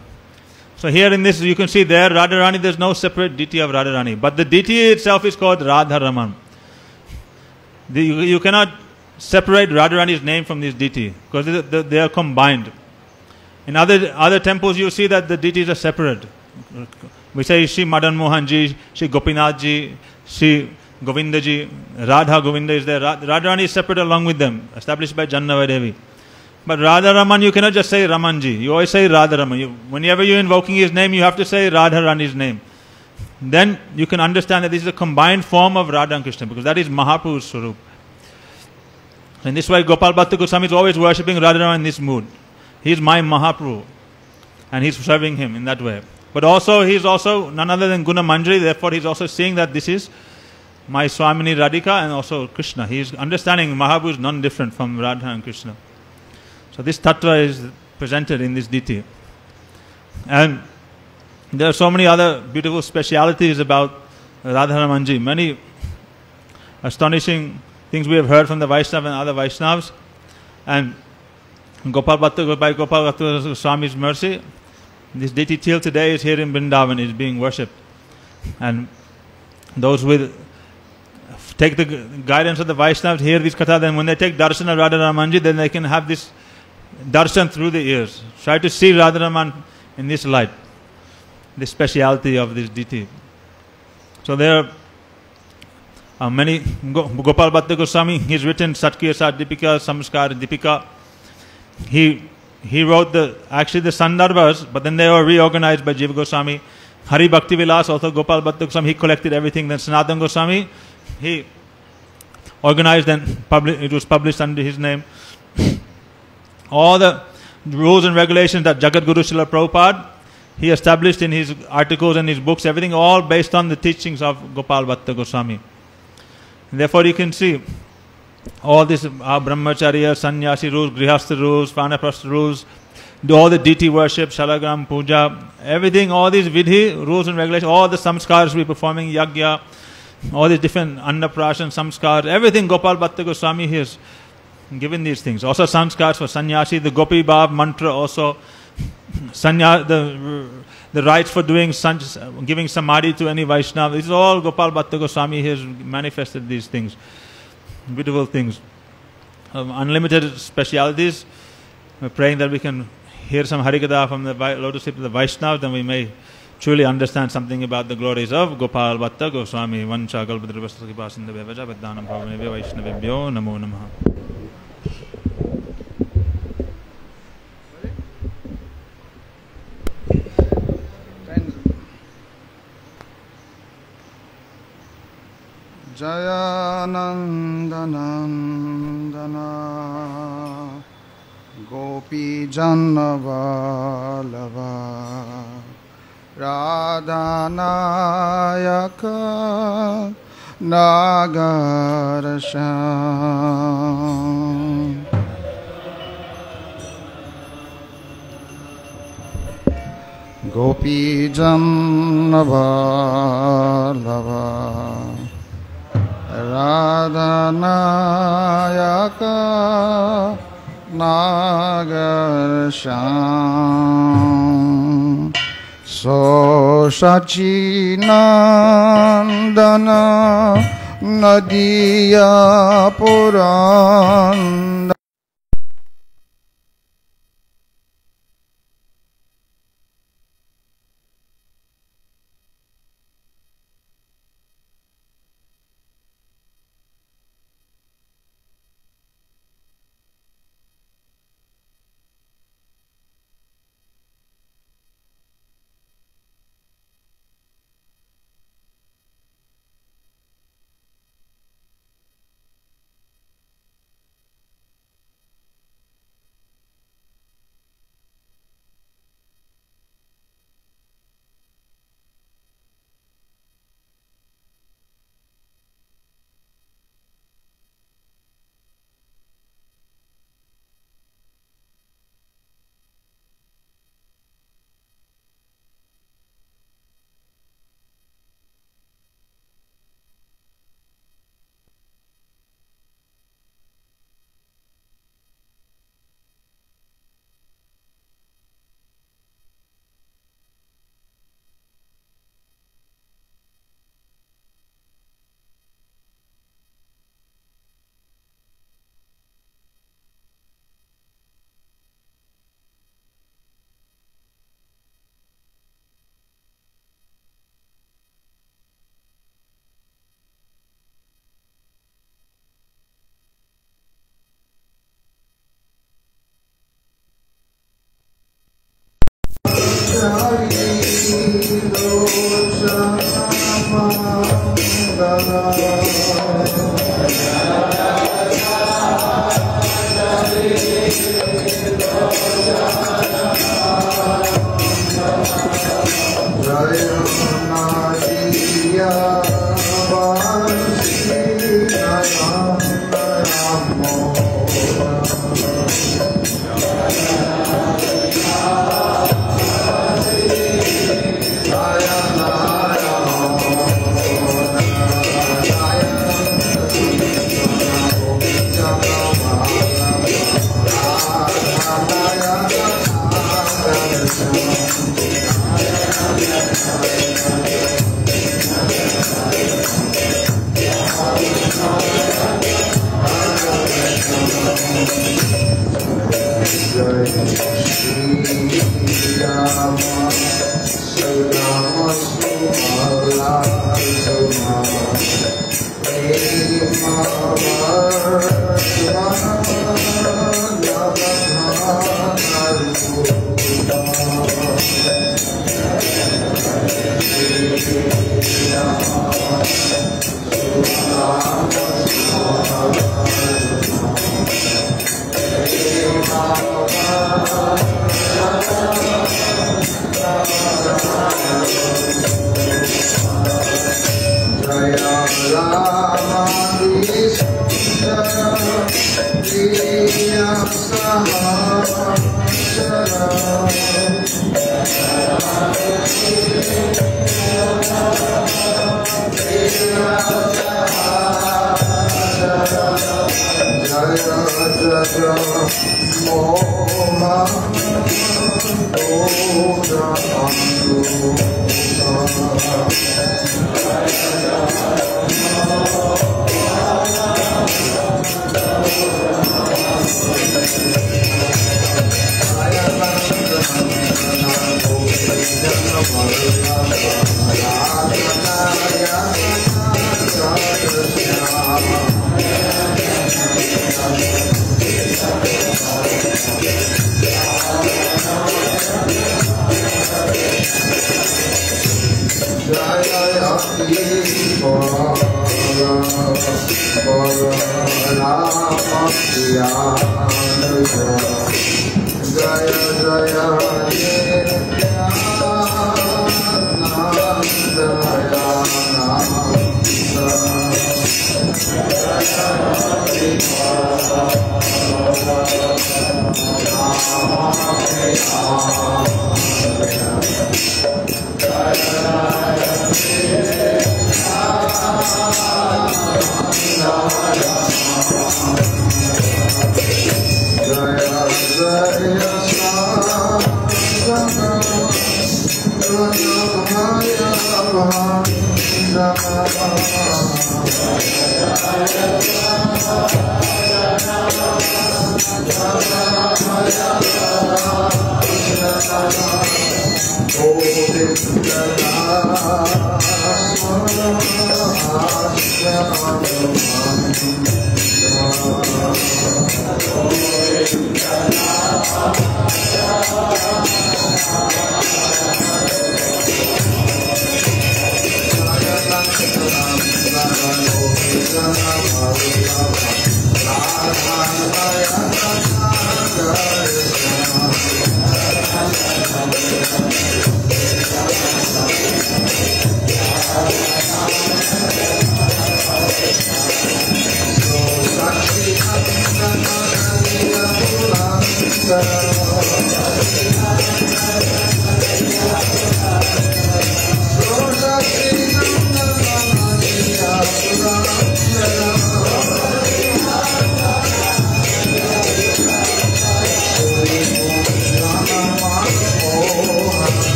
So here in this you can see there Radharani, there is no separate deity of Radharani. But the deity itself is called Radharaman. You cannot separate Radharani's name from this deity because they are combined. In other temples you see that the deities are separate. We say Shri Madan Mohan ji, Shri Gopinath ji, Shri Govinda ji, Radha Govinda is there. Radharani is separate along with them, established by Jannava Devi. But Radharaman, you cannot just say Ramanji. You always say Radharaman. Whenever you're invoking his name, you have to say Radharani's name. Then you can understand that this is a combined form of Radha and Krishna, because that is Mahaprabhu's Swarup. In this way, Gopal Bhatta Goswami is always worshipping Radharaman in this mood. He is my Mahaprabhu, and he's serving him in that way. But also, he is also none other than Guna Manjari, therefore he is also seeing that this is my Swamini Radhika and also Krishna. He is understanding Mahaprabhu is none different from Radha and Krishna. So this tattva is presented in this deity. And there are so many other beautiful specialities about Radharamanji. Many astonishing things we have heard from the Vaishnava and other Vaishnavas. And Gopal Bhatta, by Gopal Bhatta Swami's mercy, this deity till today is here in Vrindavan, is being worshipped. And those with take the guidance of the Vaishnavas, hear this katha, then when they take darshan of Radharamanji, then they can have this darshan through the ears. Try to see Radharaman in this light, the speciality of this deity. So there are many. Gopal Bhatta Goswami, he's written Satkya Sat Dipika, Samskar Dipika. He he wrote the Sandarbhas, but then they were reorganized by Jiva Goswami. Hari Bhakti Vilas, also Gopal Bhatta Goswami, he collected everything. Then Sanatana Goswami, he organized and it was published under his name. All the rules and regulations that Jagat Guru Srila Prabhupada, he established in his articles and his books, everything all based on the teachings of Gopal Bhatta Goswami. And therefore you can see all this brahmacharya, sannyasi rules, grihastha rules, vanaprastha rules, all the deity worship, shalagram, puja, everything, all these vidhi, rules and regulations, all the samskars we performing, yagya, all these different annaprashan, samskars, everything Gopal Bhatta Goswami he has given these things. Also samskars for sannyasi, the Gopi Bhav mantra also, the rites for giving samadhi to any Vaishnava. This is all Gopal Bhatta Goswami has manifested these things. Beautiful things. Unlimited specialities. We're praying that we can hear some Harikatha from the lotus feet of the Vaishnavas, then we may truly understand something about the glories of Gopal Bhatta Goswami. Vancha kalpatarvasya kripasinda bevaja veddanam bhavanebhyo vaishnavebhyo namo namaha. Jayanandana Gopi Jannavalava Radhanayaka Nagarasham Gopi Jannavalava Radhanayaka Nagarasham So Sachinandana Nadiya Puranda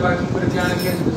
Bhaktivedanta